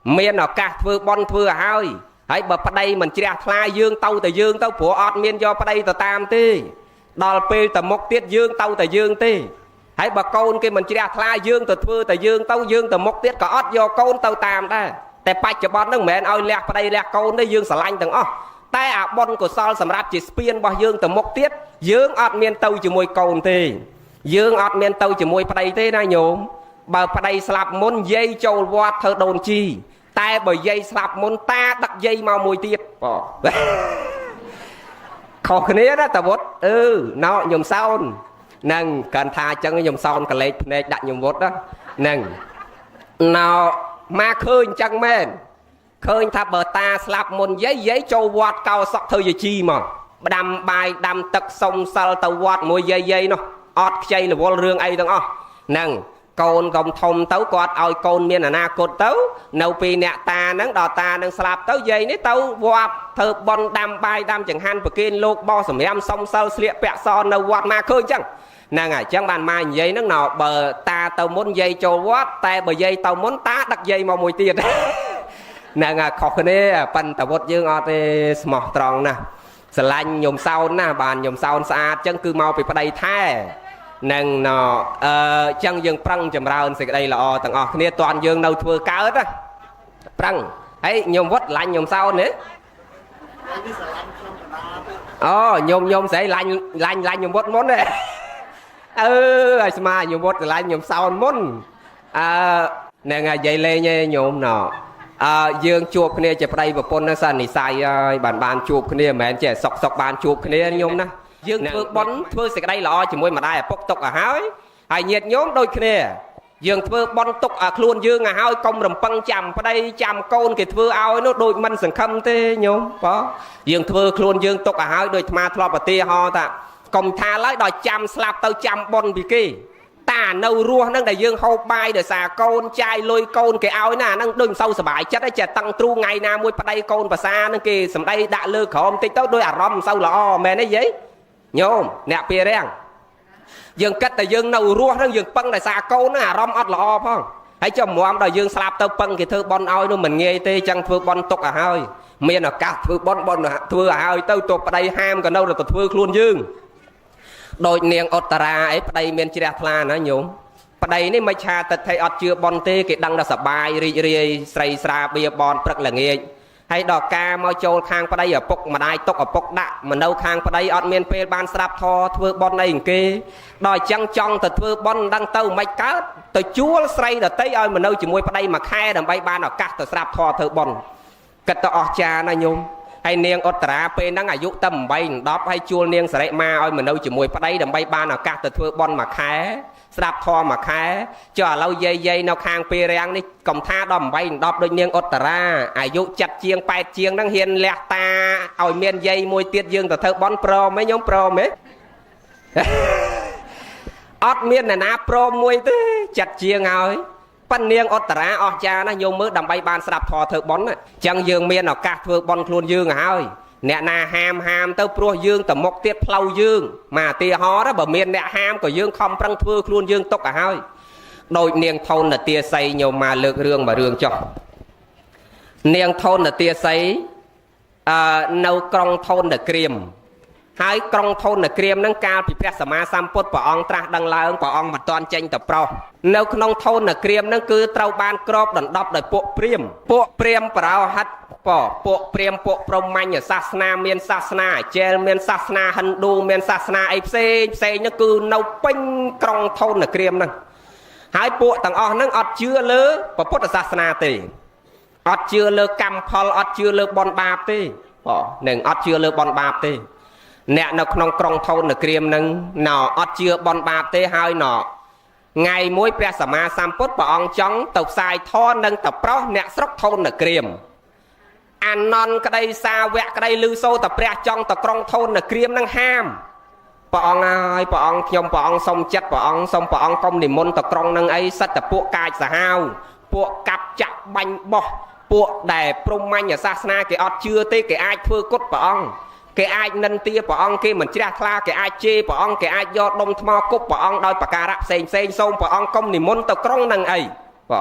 miền ở cả thưa bon thưa hơi hãy bờ đây mình chia thay dương tàu của ọt miền do đây tờ tam ti đòi pe tờ mốc tiết dương tàu tờ dương ti hãy bờ côn kia mình chia thay dương tờ thưa tờ dương tờ mốc tiết có ọt do côn tàu tam taแต่ปัจจุบันนั่งแม่เอาแลกไปได้แลกโกนได้ยืงสลายต่างแต่อาบอนก็ซอลสำหรับจิตเปลี่ยนบ่ยืงแต่มกเตี้ยยืงอัดเมียนเตาจมวยโกนตียืงอัดเมียนเตาจมวยไปได้นายโยมบ่ไปได้สลับมุนเย่โจวอดเธอโดนจีแต่บ่เย่สลับมุนตาดักเย่มามวยเตี้ยขอคนนี้นะแต่วดเนาะยมเศร้านั่งการทาจังยมเศร้ากันเลยในดักยมวดนะนั่งเนาะมาเคยจังแม่เคยถ้าเปิดตาสลับมนเย้โจวอดเกาสักเธอจะจีมั้งดำใบดำตักทรงสลตวอดมวยเย้เนาะอดใจหรือว่าเรื่องไอ้ตั้งนั่งโกนกำทมเต้ากอดเอาโกนเมียนนากดเต้าเนาปีเนี่ยตานั่งดอตานั่งสลับเต้าเย้นี่เต้าวอดเธอบอลดำใบดำจังหันปกินโลกบอสมัยทรงสลเสียแปะซอนเนาวอดมาเคยจังนั่งจังบานมาเย้นั่งหนอเบอตาเต้ามุนเย้โจวอดแต่เบอเย้เต้ามุนตาดักเย้มามวยเตี้ยนั่งขอคนนี้ปันตะวดยืงอเตสมอตรองนะสลันยมเศร้านะบานยมเศร้าสะอาดจังคือเมาไปประเดี๋ยวแท้นั่งหนอจังยังปรังจำเราสิ่งใดละต่างออกเนี่ยตอนยังเราทัวร์เกิดนะปรังไอ้ยมวัดลันยมเศร้าเนี่ยยมใส่ลันยมวัดม้วนเลยไอ้สมายมวัดลันยมเศร้าม้วนนั่งใหญ่เลยเนี่ยยมหนอยืงจูบคนนี้จะไปแบบปนนั่นสันนิสัยบานจูบคนนี้แม่จะสอกบานจูบคนนี้ยมนะยืงเพื่อบอลเพื่อสิ่งใดหล่อจะมวยมาได้ปกตกหายไอเงียดยมโดยคนนี้ยืงเพื่อบอลตกคลุนยืงหายกลมรำปังจำไปได้จำโกนกิดเพื่อเอาโน้ตโดยมันสังคมเตยมปะยืงเพื่อคลุนยืงตกหายโดยมาทลอปตีฮอตะกลมทาไล่ดอยจำสลับเตาจำบอลบิกี้ตาเนารัวนั่งแต่ยืงหอบใบเดือดสาโกนใจลอยโกนเกี่ยวน่ะนั่งดึงเศร้าสบายจัดได้จะตั้งตรูไงนามวยปะไดโกนภาษานั่งกี่สมัยด่าเลือกขอมติ๊กโต้ด้วยอารมณ์เศร้าหล่อแม่นี่ยัยโยมเนี่ยเปียแรงยืงกัดแต่ยืงเนารัวนั่งยืงปังแต่สาโกนน่ะอารมณ์อัดหล่อพ่อให้เจ้าหมวมแต่ยืงสลับเต้าปังกี่เธอบอลเอานู่นเหมือนเงยเตจังเธอบอลตกอ่ะเฮ้ยเมียนอ่ะกัดเธอบอลเธออ่ะเฮ้ยเต้าตัวปะไดห้ามกันเนาเราตัวเธอคลุนยืงโดยเนียงอัตราไอ้ปะไดเมียนจิราพลานะโยมประเดี๋ยวนี้ไม่ชาแต่ไทยอดเชื่อบอลเตะกิดังดาสบายรีใส่สาเบียบอลปรักหลังเงี้ยให้ดอกกามาโจลคางประเดี๋ยวปกมาได้ตกปกดะมันเอาคางประเดี๋ยวอดเมียนเปย์บานสลับทอเทือบอลในอย่างเกยดอยจังจองแต่เทือบอลดังเต้าไม่กัดแต่ชัวใส่แต่เตะเอามันเอาจมวยประเดี๋ยวมาแค่ดังใบบานออกกัดแต่สลับทอเทือบอลกัดต่อออกจานะโยมให้เนียงอัตราเป็นนั่งอายุต่ำใบดอกให้ชัวเนียงใส่มาเอามันเอาจมวยประเดี๋ยวดังใบบานออกกัดแต่เทือบอลมาแค่สลับทอมาแค่จ่อเราเย่ๆแนวคางเปรียงนี่กำท่าดอมใบดอบโดยเนียงอัตราอายุจัดเชียงไปเชียงนั่งเฮียนแหลกตาเอาเมียนเย่มวยเตี้ยยืงแต่เธอบอลโปรไม่ยอมโปรไหมอดเมียนน่ะนะโปรมวยตื้อจัดเชียงเอาปั้นเนียงอัตราออกจานะโยมมือดำใบบานสลับทอเธอบอลน่ะจังยืงเมียนเอากาเธอบอลคลุนยืงเอาเนี่ยนาหามเต้าปลัวยืงแต่มกเตี้ยเพลายืงมาเตี้ยฮอแล้วบ่เมียนเนี่ยหามก็ยืงคอมปรังเพื่อคลุนยืงตกอ่ะเฮ้ยโดยเนียงทนน่ะเตี้ยใส่โยมมาเลือกเรื่องมาเรื่องจ่อเนียงทนน่ะเตี้ยใส่เนากรองทนน่ะเกรียมให้กรองทนน่ะเกรียมนั่งกาผิดแปรสมาสัมปตปะองตราดังลายปะองมาตอนเจงแต่เปล่าเนากรองทนน่ะเกรียมนั่งคือเต้าบานกรอบดันดอบโดยปวกเปรียมเปล่าฮัดปวกเปรียมปวกพรหมันศาสนาเมียนศาสนาเจลเมียนศาสนาฮันดูเมียนศาสนาไอเซนั่นคือเนาปิ้งกรองทนน่ะเกรียมนั่งหายปวกต่างอ่อนนั่งอดเชื่อเลยพระพุทธศาสนาตีอดเชื่อเลยกรรมพลอดเชื่อเลยบอลบาปตีหนึ่งอดเชื่อเลยบอลบาปตีเนี่ยนักนองกรองทนน่ะเกรียมนั่งหนออดเชื่อบอลบาปตีหายหนอไงมวยเปรียสมาสัมพุทธปะองจังตกสายทอนั่งตะเปราะเนี่ยสกทนน่ะเกรียมอันนอนกระไดซาแวะกระไดลือโซตะเปรียจองตะกรองทนน่ะเกรียมนั่งห้ามปะองไอ้ปะองยมปะองสมจัดปะองสมปะองกรมนิมนต์ตะกรองนั่งไอ้สัตตะพวกกายสหาวพวกกับจับบังบ่พวกแด่ปรุงมันอย่าศาสนาเกี่ยอดเชื่อตีเกี่ยไอ้เพื่อกดปะองเกี่ยไอ้นันเตี้ยปะองเกี่ยเหมือนเจ้าคลาเกี่ยไอ้เจปะองเกี่ยไอ้ยอดดมทมอกุบปะองโดยปากการะเซงส้มปะองกรมนิมนต์ตะกรองนั่งไอ้ปะ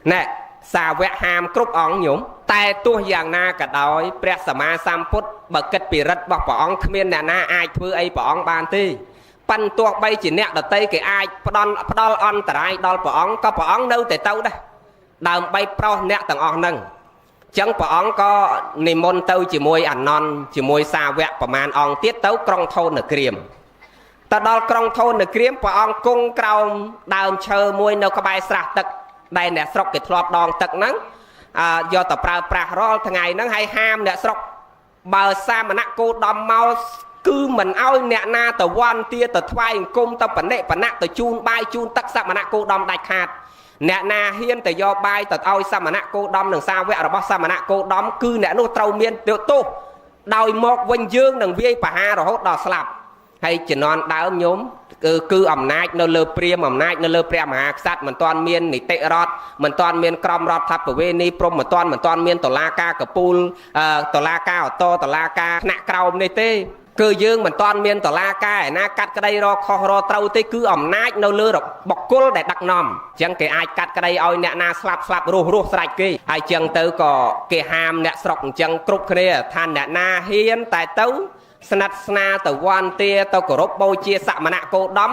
แน่ សាវកហាមគ្រប់អង្គញោមតែទោះយ៉ាងណាក៏ដោយព្រះសម្មាសម្ពុទ្ធបើគិតពីរិទ្ធរបស់ព្រះអង្គគ្មានអ្នកណាអាចធ្វើអីព្រះអង្គបានទេប៉ិនទោះបីជាអ្នកដតីគេអាចផ្ដល់អន្តរាយដល់ព្រះអង្គក៏ព្រះអង្គនៅតែទៅដែរដើម្បីប្រោសអ្នកទាំងអស់ហ្នឹងចឹងព្រះអង្គក៏និមន្តទៅជាមួយអានន្ទជាមួយសាវកប្រមាណអង្គទៀតទៅក្រុងធនក្រាមទៅដល់ក្រុងធនក្រាមព្រះអង្គគង់ក្រោមដើមឈើមួយនៅក្បែរស្រះទឹកដែលអ្នកស្រុកគេធ្លាប់ដងទឹកហ្នឹងយកទៅប្រើប្រាស់រាល់ថ្ងៃហ្នឹងហើយហាមអ្នកស្រុកបើសាមណៈគោដមមកគឺមិនអោយអ្នកណាទៅវ័នទាទៅថ្វាយអង្គមទៅបនិបណៈទៅជូនបាយជូនទឹកសមណៈគោដមដាច់ខាតអ្នកណាហ៊ានទៅយកបាយទៅឲ្យសមណៈគោដមនិងសាវករបស់សមណៈគោដមគឺអ្នកនោះត្រូវមានទោសដោយមកវិញយើងនឹងវាយប្រហាររហូតដល់ស្លាប់ហើយជំនាន់ដើមញោមគឺអំណាចនៅលើព្រាហ្មណ៍អំណាចនៅលើព្រះមហាក្សត្រមិនទាន់មាននីតិរដ្ឋមិនទាន់មានក្រមរដ្ឋបវេណីព្រហ្មមិនទាន់មានតុលាការកពូលតុលាការអតតុលាការថ្នាក់ក្រោមនេះទេគឺយើងមិនទាន់មានតុលាការឯណាកាត់ក្តីរកខុសរកត្រូវទេគឺអំណាចនៅលើបុគ្គលដែលដឹកនាំអញ្ចឹងគេអាចកាត់ក្តីឲ្យអ្នកណាស្លាប់រស់ស្រេចគេហើយអញ្ចឹងទៅក៏គេហាមអ្នកស្រុកអញ្ចឹងគ្រប់គ្នាថាអ្នកណាហ៊ានតែទៅស្និទ្ធស្នាលទៅវ័នទាទៅគោរពបូជាសមណៈគោដម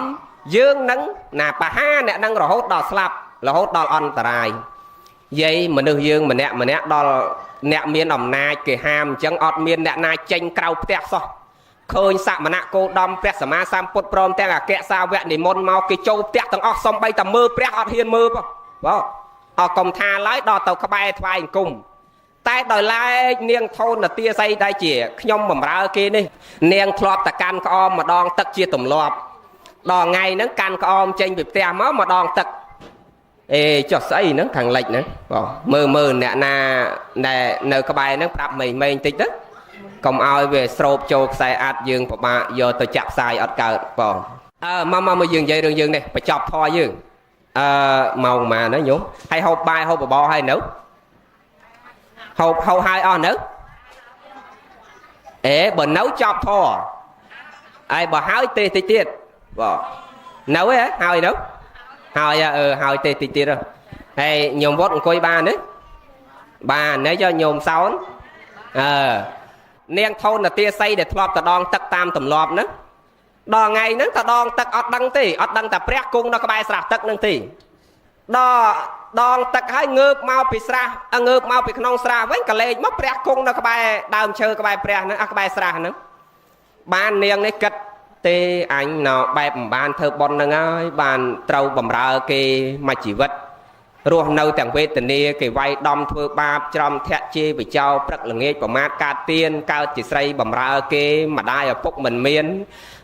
យើងនឹងណាបហាអ្នកនឹងរហូតដល់ស្លាប់រហូតដល់អន្តរាយយាយមនុស្សយើងម្នាក់ដល់អ្នកមានអំណាចគេហាមអញ្ចឹងអត់មានអ្នកណាចេញក្រៅផ្ទះសោះឃើញសមណៈគោដមព្រះសម្មាសម្ពុទ្ធព្រមទាំងអគ្គសាវកនិមន្តមកគេចូលផ្ទះទាំងអស់សំបីតែមើលព្រះអត់ហ៊ានមើលបងអកុំថាឡើយដល់ទៅក្បែរថ្វាយអង្គមតែដោយឡែកនាងធនទាស័យដែលជាខ្ញុំបម្រើគេនេះនាងធ្លាប់តែកាន់ក្អមម្ដងទឹកជាទម្លាប់ដល់ថ្ងៃហ្នឹងកាន់ក្អមចេញពីផ្ទះមកម្ដងទឹកចុះស្អីហ្នឹងខាងលិចហ្នឹងបងមើលអ្នកណាដែលនៅក្បែរហ្នឹងប្រាប់មេងតិចទៅកុំឲ្យវាស្រោបចូលខ្សែអាត់យើងពិបាកយកទៅចាក់ផ្សាយអត់កើតបងមកយើងនិយាយរឿងយើងនេះបញ្ចប់ធម៌យើងម៉ោងប៉ុន្មានណាញោមហើយហូបបាយហូបបបរហើយនៅហូបហើយអស់នៅបើនៅចប់ធរហើយបើហើយទេតិចទៀតបងនៅហ៎ហើយនៅហើយហើយទេតិចទៀតហើយញោមវត្តអង្គុយបានទេបាននេះយកញោមសោននាងធនទាស័យដែលធ្លាប់តដងទឹកតាមទម្លាប់ហ្នឹងដល់ថ្ងៃហ្នឹងតដងទឹកអត់ដឹងទេអត់ដឹងតែព្រះគង់នៅក្បែរស្រះទឹកហ្នឹងទេដល់ដងទឹកហើយងើបមកពីស្រះងើបមកពីក្នុងស្រះវិញក៏លេចមកព្រះគង់នៅក្បែរដើមឈើក្បែរព្រះហ្នឹងក្បែរស្រះហ្នឹងបាននាងនេះគិតទេអញណោបែបមិនបានធ្វើបុណ្យហ្នឹងហើយបានត្រូវបំរើគេមួយជីវិតរស់នៅទាំងវេទនាគេវាយដំធ្វើបាបច្រំធាក់ជេរវិចោព្រឹកល្ងាចប្រមាថកើតទៀនកើតជាស្រីបំរើគេម្ដាយឪពុកមិនមាន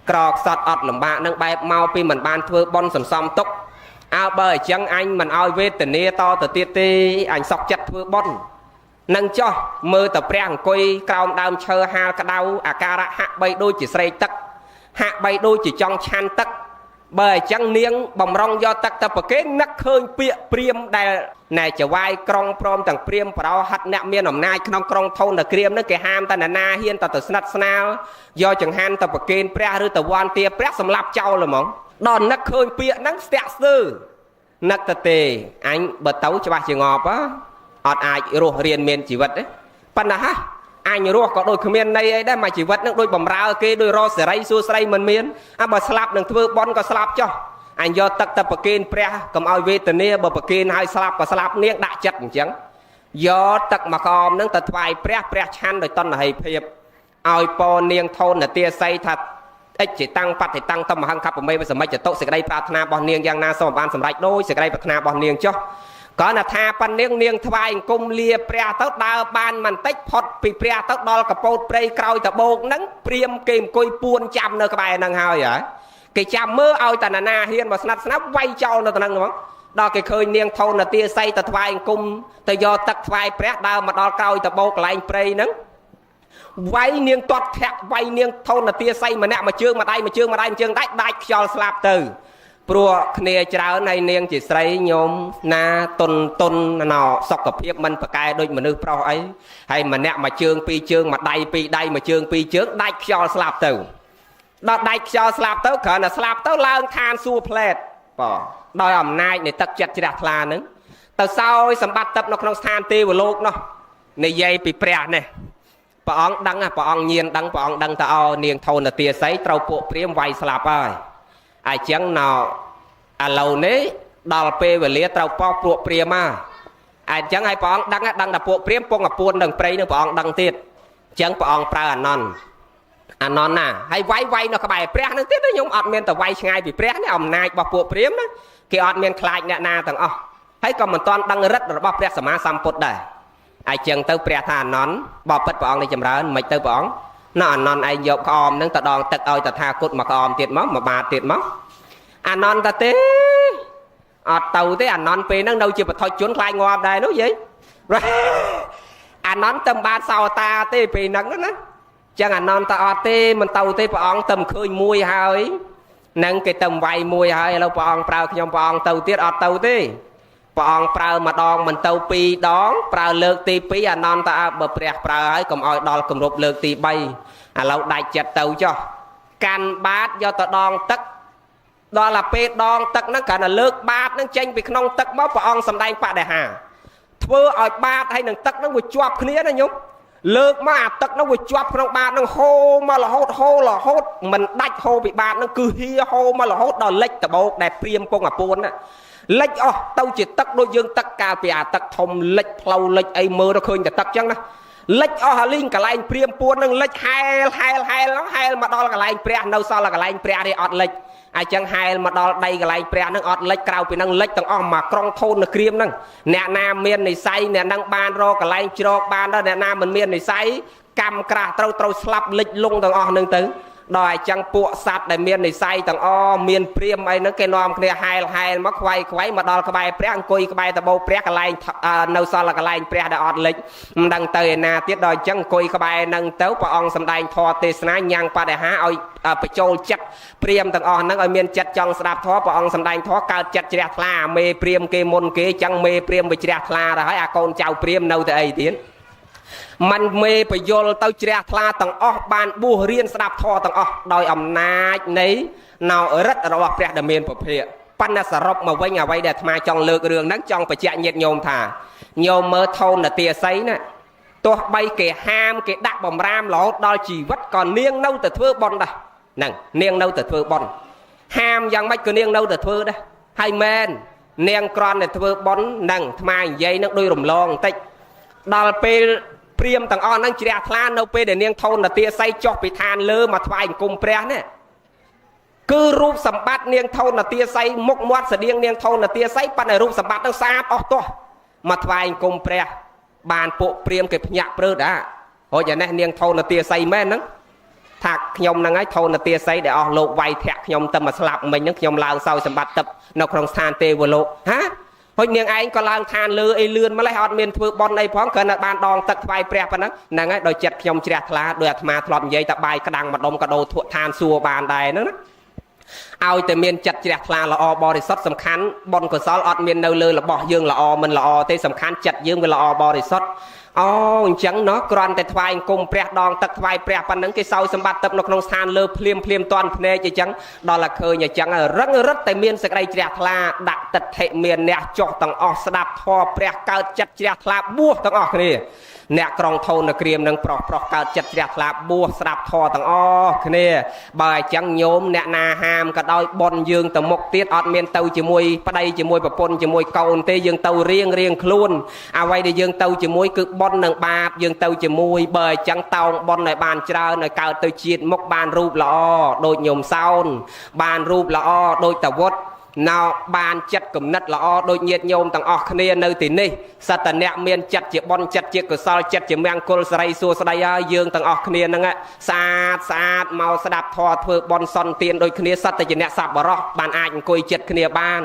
ក្រខ្សត់អត់លំបាកនឹងបែបមកពីមិនបានធ្វើបុណ្យសន្សំទុកបើអញ្ចឹងអញមិនឲ្យវេទនាតទៅទៀតទេអញសក់ចិត្តធ្វើបុណ្យនឹងចោះមើលតែព្រះអង្គុយក្រោមដើមឈើហាលក្តៅអាការៈហាក់បីដូចជាស្រេកទឹកហាក់បីដូចជាចង់ឆាន់ទឹកបើអញ្ចឹងនាងបំរុងយកទឹកទៅប្រគេននឹកឃើញពាក្យព្រាមដែលណែចវាយក្រុងព្រមទាំងព្រាមប្រោហិតអ្នកមានអំណាចក្នុងក្រុងធនក្រាមនឹងគេហាមតែណាហ៊ានទៅស្និទ្ធស្នាលយកចង្ហាន់ទៅប្រគេនព្រះឬទៅវ័នទាព្រះសម្លាប់ចោលហ្មងដល់នឹកឃើញពាក្យហ្នឹងស្ទាក់ស្ទើរនឹកទៅទេអញបើទៅច្បាស់ជាងាប់អត់អាចរស់រៀនមានជីវិតទេប៉ុន្តែអញរស់ក៏ដូចគ្មានន័យអីដែរមកជីវិតនឹងដូចបំរើគេដូចរកសេរីសួស្រីមិនមានបើស្លាប់នឹងធ្វើបុណ្យក៏ស្លាប់ចុះអញយកទឹកទៅប្រគេនព្រះកុំឲ្យវេទនាបើប្រគេនឲ្យស្លាប់ក៏ស្លាប់នាងដាក់ចិត្តអញ្ចឹងយកទឹកមកកមនឹងទៅថ្វាយព្រះឆាន់ដោយតណ្ហិភាពឲ្យពរនាងធនទាស័យថាអិច្ឆតាំងបតិតាំងតមហង្ខបមេវិសមិច្ចតុសេចក្តីប្រាថ្នារបស់នាងយ៉ាងណាសូមបានសម្រេចដោយសេចក្តីប្រាថ្នារបស់នាងចុះក៏ណាថាប៉ានាងថ្វាយអង្គមលាព្រះទៅដើរបានបន្តិចផុតពីព្រះទៅដល់កពតព្រៃក្រោយតបោកហ្នឹងព្រាមគេអង្គុយពួនចាំនៅក្បែរហ្នឹងហើយគេចាំមើលឲ្យតាណាហ៊ានមកស្និទ្ធស្នាលវាយចោលនៅទៅហ្នឹងហ្មងដល់គេឃើញនាងធនទាស័យទៅថ្វាយអង្គមទៅយកទឹកថ្វាយព្រះដើរមកដល់ក្រោយតបោកកន្លែងព្រៃហ្នឹងវាយនាងទាត់ធាក់វាយនាងធនទាស័យម្នាក់មួយជើងម្ដាយមួយជើងដាច់ខ្យល់ស្លាប់ទៅព្រោះគ្នាច្រើនហើយនាងជាស្រីញោមណាតុនណោសុខភាពមិនប្រកែដូចមនុស្សប្រុសអីហើយម្នាក់មួយជើងពីរជើងមួយដៃពីរដៃមួយជើងពីរជើងដាច់ខ្យល់ស្លាប់ទៅដល់ដាច់ខ្យល់ស្លាប់ទៅគ្រាន់តែស្លាប់ទៅឡើងឋានសួគ៌ផ្លែតដោយអំណាចនៃទឹកចិត្តជ្រះថ្លាហ្នឹង tao sao sầm bát tập nó không than tê vào lục nó này dây bị bẹt này bà ông đăng à bà ông nhiên đăng bà ông đăng tao niềng thôn là tia sấy trâu bộ priêm vay slap ơi ai chẳng nào à lâu nấy đào pe về lia trâu po bộ priêm à ai chẳng ai bà ông đăng là bộ priêm phong à buôn đằng prey nữa bà ông đăng tiệt chẳng bà ông pra anh non nè hay vay nó các bài pre nó tiết nó nhung ọt miền tàu vay ngay bị pre này ông này bà bộ priêm đó cái ọt miền khai nè na thằng thấy còn mình toàn đăng rất là bà pre sắm sam put đây ai chẳng tới pre thà nón bà bật bà ông này chầm ra mấy tới bà ông nó non ai dọc om nâng ta đòn tật ơi ta tha cốt mà om tiệt móc mà bà tiệt móc anh non ta té tàu thế anh non pe nâng đâu chưa mà thôi chuẩn khai ngoa đây nó gì rồi anh non tâm ba sau ta té pe nâng đó chẳng anh non ta té mình tàu té bà ông tầm khơi mùi hơi nâng cái tầm vay mùi hơi lâu bà ông prao nhom bà ông tàu tiệt tàu té bà ông prao mà đòn mình tàu pi đón prao lược ti pi anh non ta bờ prẹt prao ấy cầm oi đòn cầm rụp lược ti bay à lâu đại chặt tàu cho can bát do ta đòn tất đó là pe đòn tất nó cả là lược bát nó tranh vì không tất máu bà ông sầm đai bát đại hà thưa oi bát hay nâng tất nó vừa chọp kia nó nhúng lược mà tất nó vừa chọp trong bát nó hô mà là hốt mình đạch hô bị bát nó cứ hia hô mà là hốt đòn lệch cả bộ đẹp priêm phong à buôn á lệch tao chỉ tất đôi dương tất cả bìa tất thông lệch lâu lệch ấy mơ nó khơi cả tất chăng đó lệch hà linh cả lại priêm buôn nó lệch hai mà đó là cả lại priêm đâu sao là cả lại priêm đi ọt lệch ai chẳng hai mà đó đây cả lại priêm nó ọt lệch cao vì nó lệch tầng mà trong thôn nó kriêm nó nè nam miền này say nè năng ban ro cả lại cho ban đó nè nam mình miền này say cam cra trâu slap lệch lung tầng nâng tới đòi chẳng bộ sạt để miền này say tầng miền priêm ấy nó cái nom kia hai mắc quay mà đo cái bài preng coi cái bài tao bầu preng cái line nâu sao là cái line preng đã ọt lịch đăng tới na tiết đòi chẳng coi cái bài nâng tấu bà ông sầm đai thò tê sná nhang pa để há ơi bị trôi chặt priêm tầng nó ở miền chặt trong sạp thò bà ông sầm đai thò cao chặt chẹt la mê priêm kê môn kê chẳng mê priêm bị chẹt la rồi hãy con chào priêm nâu tới ấy tiếnมันเมย์ไปโยนเต้าเจียทลาต่างออกบานบูเรียนสนับทอต่างออกโดยอำนาจนี้นาวรัฐระวังประเดเมียนประเพณปัญหาสรุปมาไว้ไงไว้เด็ดมาจองเลือกเรื่องนักจองไปเจาะเย็ดโยมถ่าโยมเมื่อทนเตียไซน่ะตัวใบเกะห้ามเกะดักบ่มรามหลอดอยชีวิตก่อนเนียงเน่าแต่เทือบอลได้นั่งเนียงเน่าแต่เทือบอลห้ามยังไม่ก็เนียงเน่าแต่เทือได้ให้แมนเนียงกรอนแต่เทือบอลนั่งทำไมยัยนักด้วยรำลองติดอลเปเปรียมต่างนั่งเจียทลานเอาไปเดี๋ยวเนียงทนเตียไซจอกไปทานเลือมาทวายกุมเปรี้ยเนี่ยคือรูปสัมบัติเนียงทนเตียไซมกมวดเสดียงเนียงทนเตียไซปันในรูปสัมบัติตั้งซาบออกตัวมาทวายกุมเปรี้ยบานโปเปรียมเก็บหยาเปลือกอ่ะโอ้ยอย่างนี้เนียงทนเตียไซแม่นั้นถักยมนั่งไอ้ทนเตียไซเดี๋ยวโลกไวแทกยมตมาสลับมันยังยมลาวเศร้าสัมบัติตับนกครองทานเตวโลฮะเพราะเนียงไอ้ก็ลางทานเลือไอ้เลื่อนมาเลยอดเมียนถือบอลในพร้อมกันบานดองตักไฟเปรียบนั้นนั่งไอ้โดยจัดยมเจียทลาโดยอาตมาถลอดใหญ่ตะใบกระดังมาดมกระโดดทั่วทานซัวบานใดนั่นเอาแต่เมียนจัดเจียทลาละอบริสุทธิ์สำคัญบอลก็ซ้อนอดเมียนเนเลยละบอกยื่นละอมันละอที่สำคัญจัดยื่นเป็นละอบริสุทธิ์จังเนาะกรอนแต่ทวายกุมเปรียดองตักทวายเปรียปันนั้นก็เศร้าสมบัติตับนกนงทานเลือเพลียมตอนเพลย์จังดอลละเคยจังรักแต่เมียนสกายเจียทลาดักตัดเทเมียนเนี่ยจอกต่างออกสดับทอเปรียเกิดจัดเจียทลาบัวต่างออกนี่เนี่ยกรองโทนเกรียมนังปลอกเกิดจัดเจียทลาบัวสดับทอต่างออกนี่บ่ายจังโยมเนี่ยนาหามก็ได้บอลยืงแต่หมกเตี้ยอดเมียนเตาจมวยปะไดจมวยปะปนจมวยเกาเตยืงเตาเรียงคลุนเอาไว้ได้ยืงเตาจมวยคือบอลนังบาบยังเตาจมวยเบยจังเตาบอลในบานเจ้าในเก่าเตาจีดมกบานรูปละอ้อโดยโยมเศร้าบานรูปละอ้อโดยตะวดนาวบานจัดกลุ่มนัดละอ้อโดยเงียดโยมต่างออกคะแนนในที่นี้สัตว์เนี่ยเมียนจัดเจ็บบอลจัดเจ็บกุศลจัดเจ็บเมียงกุลสไลซัวสไลยืงต่างออกคะแนนนั่งสะอาดเมาสดับทอเพื่อบอลซอนเตียนโดยคะแนนสัตว์แต่เนี่ยสับบารอบานอาจกุยจัดคะแนนบ้าน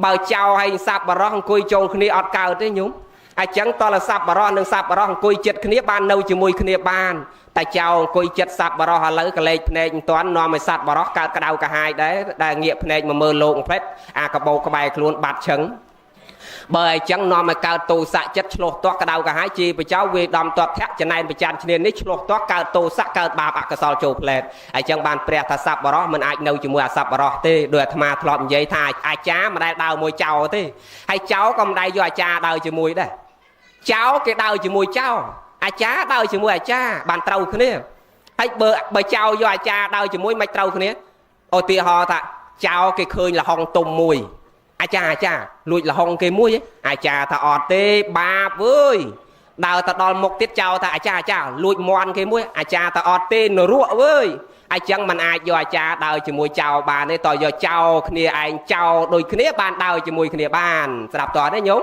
เบาเจ้าให้สับบารอบกุยโจงคะแนนอดเก่าได้ยุ่งไอ้จังตอนละสับบารอหนึ่งสับบารอกุยเจ็ดคณีบ้านเน่าจมวยคณีบ้านแต่เจ้ากุยเจ็ดสับบารอหาเลยกระเลกเพลงตอนนอนไม่สับบารอกระดาวกระหายได้เงียบเพลงมาเมื่อลงเพลงกระโบกระใบคล้วนบาดเฉิง បើអញ្ចឹងនាំឲ្យកើតទោសៈចិត្តឆ្លោះទាស់ក្តៅក្រហាយជីបចោវាដំទាត់ធាក់ចំណែនប្រចាំឈ្នានេះឆ្លោះទាស់កើតទោសៈកើតបាបអកុសលចូលផ្លែតអញ្ចឹងបានព្រះថាសប្បុរសមិនអាចនៅជាមួយអសប្បុរសទេដោយអាត្មាធ្លាប់និយាយថាអាចារ្យមិនដែលដើរមួយចោលទេហើយចោលក៏មិនដែលយកអាចារ្យដើរជាមួយដែរចោលគេដើរជាមួយចោលអាចារ្យដើរជាមួយអាចារ្យបានត្រូវគ្នាហើយបើចោលយកអាចារ្យដើរជាមួយមិនត្រូវគ្នាឧទាហរណ៍ថាចោលគេឃើញលហុងទុំមួយអាចារ្យលួចលហុងគេមួយអាចារ្យថាអត់ទេបាបអើយដើរទៅដល់មុខទៀតចោលថាអាចារ្យលួចមន់គេមួយអាចារ្យថាអត់ទេនរកអើយអញ្ចឹងมันអាចយកអាចារ្យដើរជាមួយចោលបានទេតើយកចោលគ្នាឯងចោលដូចគ្នាបានដើរជាមួយគ្នាបានស្ដាប់តើទេញោម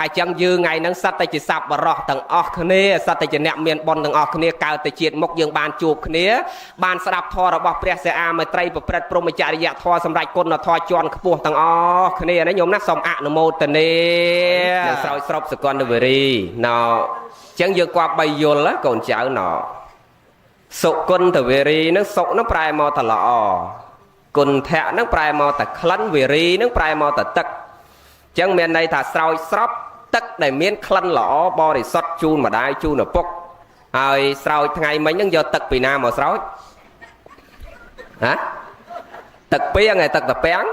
អញ្ចឹងយើងថ្ងៃហ្នឹងសត្វតែជាសប្បុរសទាំងអស់គ្នាសត្វតែជាអ្នកមានបុណ្យទាំងអស់គ្នាកើតទៅជាតិមុខយើងបានជួបគ្នាបានស្ដាប់ធម៌របស់ព្រះសិអាមេត្រីប្រព្រឹត្តព្រហ្មចរិយធម៌សម្រាប់គុណធម៌ជាន់ខ្ពស់ទាំងអស់គ្នាណាញោមណាសូមអនុមោទនានឹងស្រោចស្រពសកលវេរីណោអញ្ចឹងយើងគប្បីយល់កូនចៅណោសុគន្ធវេរីនឹងសុនឹងប្រែមកតល្អគុណធៈនឹងប្រែមកតក្លិនវេរីនឹងប្រែមកតទឹកអញ្ចឹងមានន័យថាស្រោចស្រពទឹកដែលមានក្លិនល្អបរិសុទ្ធជូនម្ដាយជូនឪពុកហើយស្រោចថ្ងៃមិញហ្នឹងយកទឹកពីណាមកស្រោចហ៎ទឹកពីងឯទឹកតាពាំង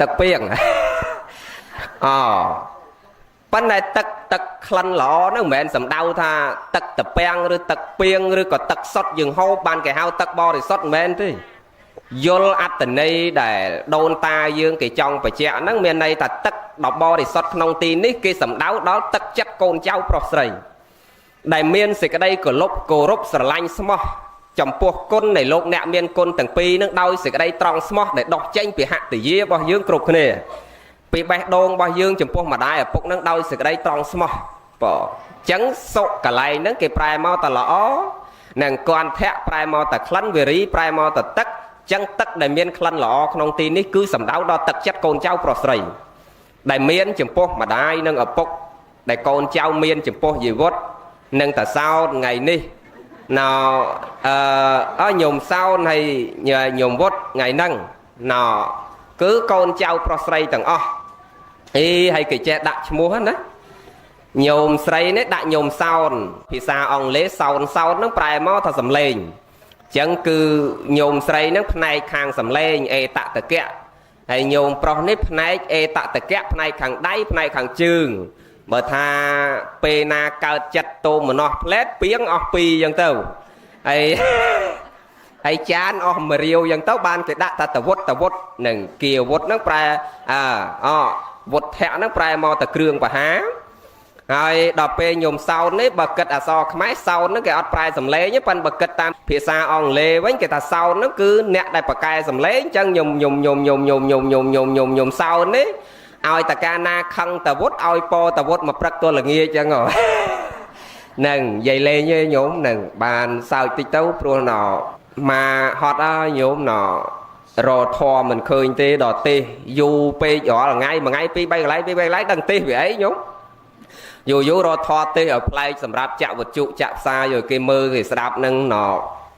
ទឹកពីងអូប៉ុន្តែទឹកក្លិនល្អហ្នឹងមិនមែនសំដៅថាទឹកតាពាំងឬទឹកពីងឬក៏ទឹកសុទ្ធយើងហូបបានគេហៅទឹកបរិសុទ្ធមិនមែនទេយល់អត្តន័យដែលដូនតាយើងគេចង់បញ្ជាក់ហ្នឹងមានន័យថាទឹកដ៏បរិសុទ្ធក្នុងទីនេះគេសំដៅដល់ទឹកចិត្តកូនចៅប្រុសស្រីដែលមានសេចក្តីគោរពស្រឡាញ់ស្មោះចំពោះគុណនៃលោកអ្នកមានគុណទាំងពីរហ្នឹងដោយសេចក្តីត្រង់ស្មោះដែលដោះចេញពីហត្ថយារបស់យើងគ្រប់គ្នាពីបេះដូងរបស់យើងចំពោះម្ដាយឪពុកហ្នឹងដោយសេចក្តីត្រង់ស្មោះបើអញ្ចឹងសុកន្លែងហ្នឹងគេប្រែមកតែល្អនិងគន្ធៈប្រែមកតែក្លិនវេរីប្រែមកតែទឹកចឹងទឹកដែលមានក្លិនល្អក្នុងទីនេះគឺសំដៅដល់ទឹកចិត្តកូនចៅប្រុសស្រីដែលមានចំពោះម្ដាយនិងឪពុកដែលកូនចៅមានចំពោះជីវិតនិងតសោតថ្ងៃនេះណៅញោមសោតហើយញោមវត្តថ្ងៃហ្នឹងណៅគឺកូនចៅប្រុសស្រីទាំងអស់ហើយគេចេះដាក់ឈ្មោះណាញោមស្រីនេះដាក់ញោមសោតភាសាអង់គ្លេសសោតហ្នឹងប្រែមកថាសំឡេងចឹងគឺញោមស្រីហ្នឹងផ្នែកខាងសំឡេងអេតតកៈហើយញោមប្រុសនេះផ្នែកអេតតកៈផ្នែកខាងដៃផ្នែកខាងជើងបើថាពេលណាកើតចិត្តតោមនោះផ្លែតពីងអស់ពីរចឹងទៅហើយចានអស់មួយរាវចឹងទៅបានគេដាក់តវុតនឹងគៀវុតហ្នឹងប្រែវុទ្ធៈហ្នឹងប្រែមកតែគ្រឿងបហាហើយដល់ពេលញោមសោតនេះបើគិតអក្សរខ្មែរសោតហ្នឹងគេអត់ប្រែសំឡេងទេប៉ុន្តែបើគិតតាមភាសាអង់គ្លេសវិញគេថាសោតហ្នឹងគឺអ្នកដែលប្រកែសំឡេងអញ្ចឹងញោមសោតនេះឲ្យតកាណាខឹងតវុតឲ្យពតវុតមកព្រឹកទល់ល្ងាចអញ្ចឹងហ្នឹងនិយាយលេងទេញោមហ្នឹងបានសើចតិចទៅព្រោះណោមកហត់ហើយញោមណោរធម៌មិនឃើញទេដល់ទេសយូរពេករាល់ថ្ងៃមួយថ្ងៃពីរបីកន្លែងដឹងទេសវាអីញោមយូររត់ថតទេឲ្យប្លែកសម្រាប់ចាក់វត្ថុចាក់ផ្សាយឲ្យគេមើលគេស្ដាប់នឹងណោ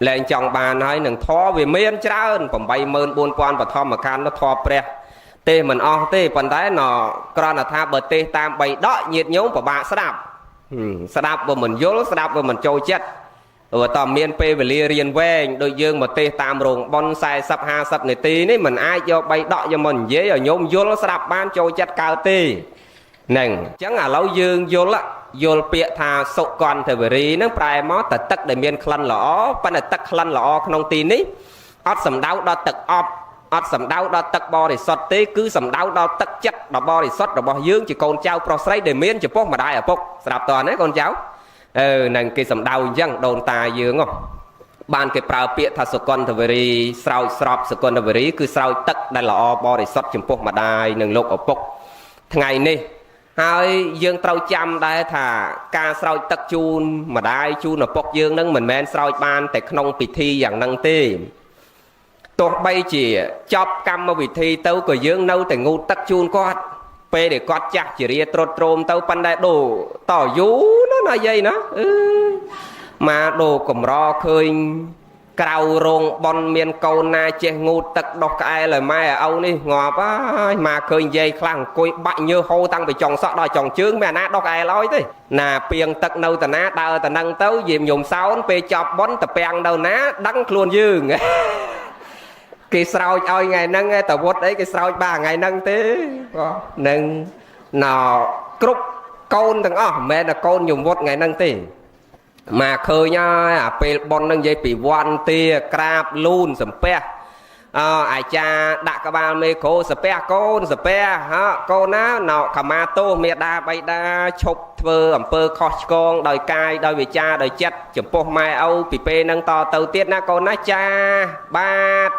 លែងចង់បានហើយនឹងធរវាមានច្រើន84000បឋមខណ្ឌធរព្រះទេមិនអស់ទេប៉ុន្តែណោគ្រាន់តែថាបើទេតាម3ដកញាតញោមពិបាកស្ដាប់បើមិនយល់ស្ដាប់បើមិនចូលចិត្តព្រោះតើមានពេលវេលារៀនវែងដូចយើងមកទេតាមរោងប៉ុន40 50នាទីនេះមិនអាចយក3ដកយកមកនិយាយឲ្យញោមយល់ស្ដាប់បានចូលចិត្តកើតទេហ្នឹងអញ្ចឹងឥឡូវយើងយល់ពាក្យថាសុគន្ធវេរីហ្នឹងប្រែមកតែទឹកដែលមានក្លិនល្អប៉ុន្តែទឹកក្លិនល្អក្នុងទីនេះអត់សំដៅដល់ទឹកអប់អត់សំដៅដល់ទឹកបរិសុទ្ធទេគឺសំដៅដល់ទឹកចិត្តដ៏បរិសុទ្ធរបស់យើងជាកូនចៅប្រុសស្រីដែលមានចំពោះម្ដាយឪពុកស្ដាប់តើណាកូនចៅហ្នឹងគេសំដៅអញ្ចឹងដូនតាយើងបានគេប្រើពាក្យថាសុគន្ធវេរីស្រោចស្រពសុគន្ធវេរីគឺស្រោចទឹកដែលល្អបរិសុទ្ធចំពោះម្ដាយនិងលោកឪពុកថ្ងៃនេះហើយយើងត្រូវចាំដែរថាការស្រោចទឹកជូនម្ដាយជូនឪពុកយើងនឹងមិនមែនស្រោចបានតែក្នុងពិធីយ៉ាងហ្នឹងទេទោះបីជាចប់កម្មវិធីទៅក៏យើងនៅតែងូតទឹកជូនគាត់ពេលដែលគាត់ចាស់ជារាត្រុតត្រោមទៅប៉ុន្តែដូរតយូរណាយាយណាមកដូរកំរឃើញ Cào rồng bon miền cầu na che ngu tật đọc cái lời mai ở âu đi ngọt á mà khơi dây khlang cùi bạnh như hô tăng bị tròn sọt đòi tròn chướng mẹ ná đọc ai lối thế nà piêng tật nâu tà ná đào tà nâng tấu dìm dùng sáu pe chọc bón tà peang đâu ná đắng luôn dương cái sao ơi ngày nâng tà vốt đấy cái sao 3 ngày nâng thế nâng nào cúc côn thằng mẹ là côn dùng vốt ngày nâng thế mà khơi nha pe bon nâng dây bị quan tia crab luôn sầm pe ai cha đặt các bạn mê cô spe côn spe ha cô ná nọ khama tô mẹ đa bay đa chụp vơ ẩm pơ khó con đòi cai đòi về cha đòi chết chụp po mai âu bị pe nâng to tàu tiết na cô ná cha ba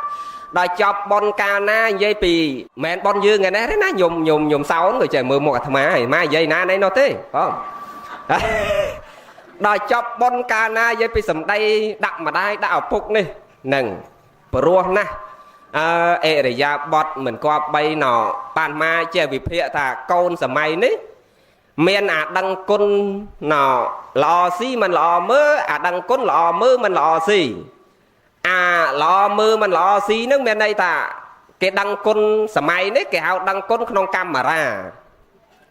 đòi chọc bon ca na dây bị mẹ bon dương ngày nay đấy ná nhùm sáu người trời mưa một thằng mai dây na đấy nó thế không đòi chọc bon ca na dây bị sầm đây đặt mà đây đã ở phục này nâng pro na ê để ra bọt mình qua bay nọ bàn ma che vì phía thà con sầm mày ní miền đăng côn nọ lò xi mình lò mơ đăng côn lò mơ mình lò xi lò mơ mình lò xi nước miền đây ta cái đăng côn sầm mày ní cái hào đăng côn không cam mà ra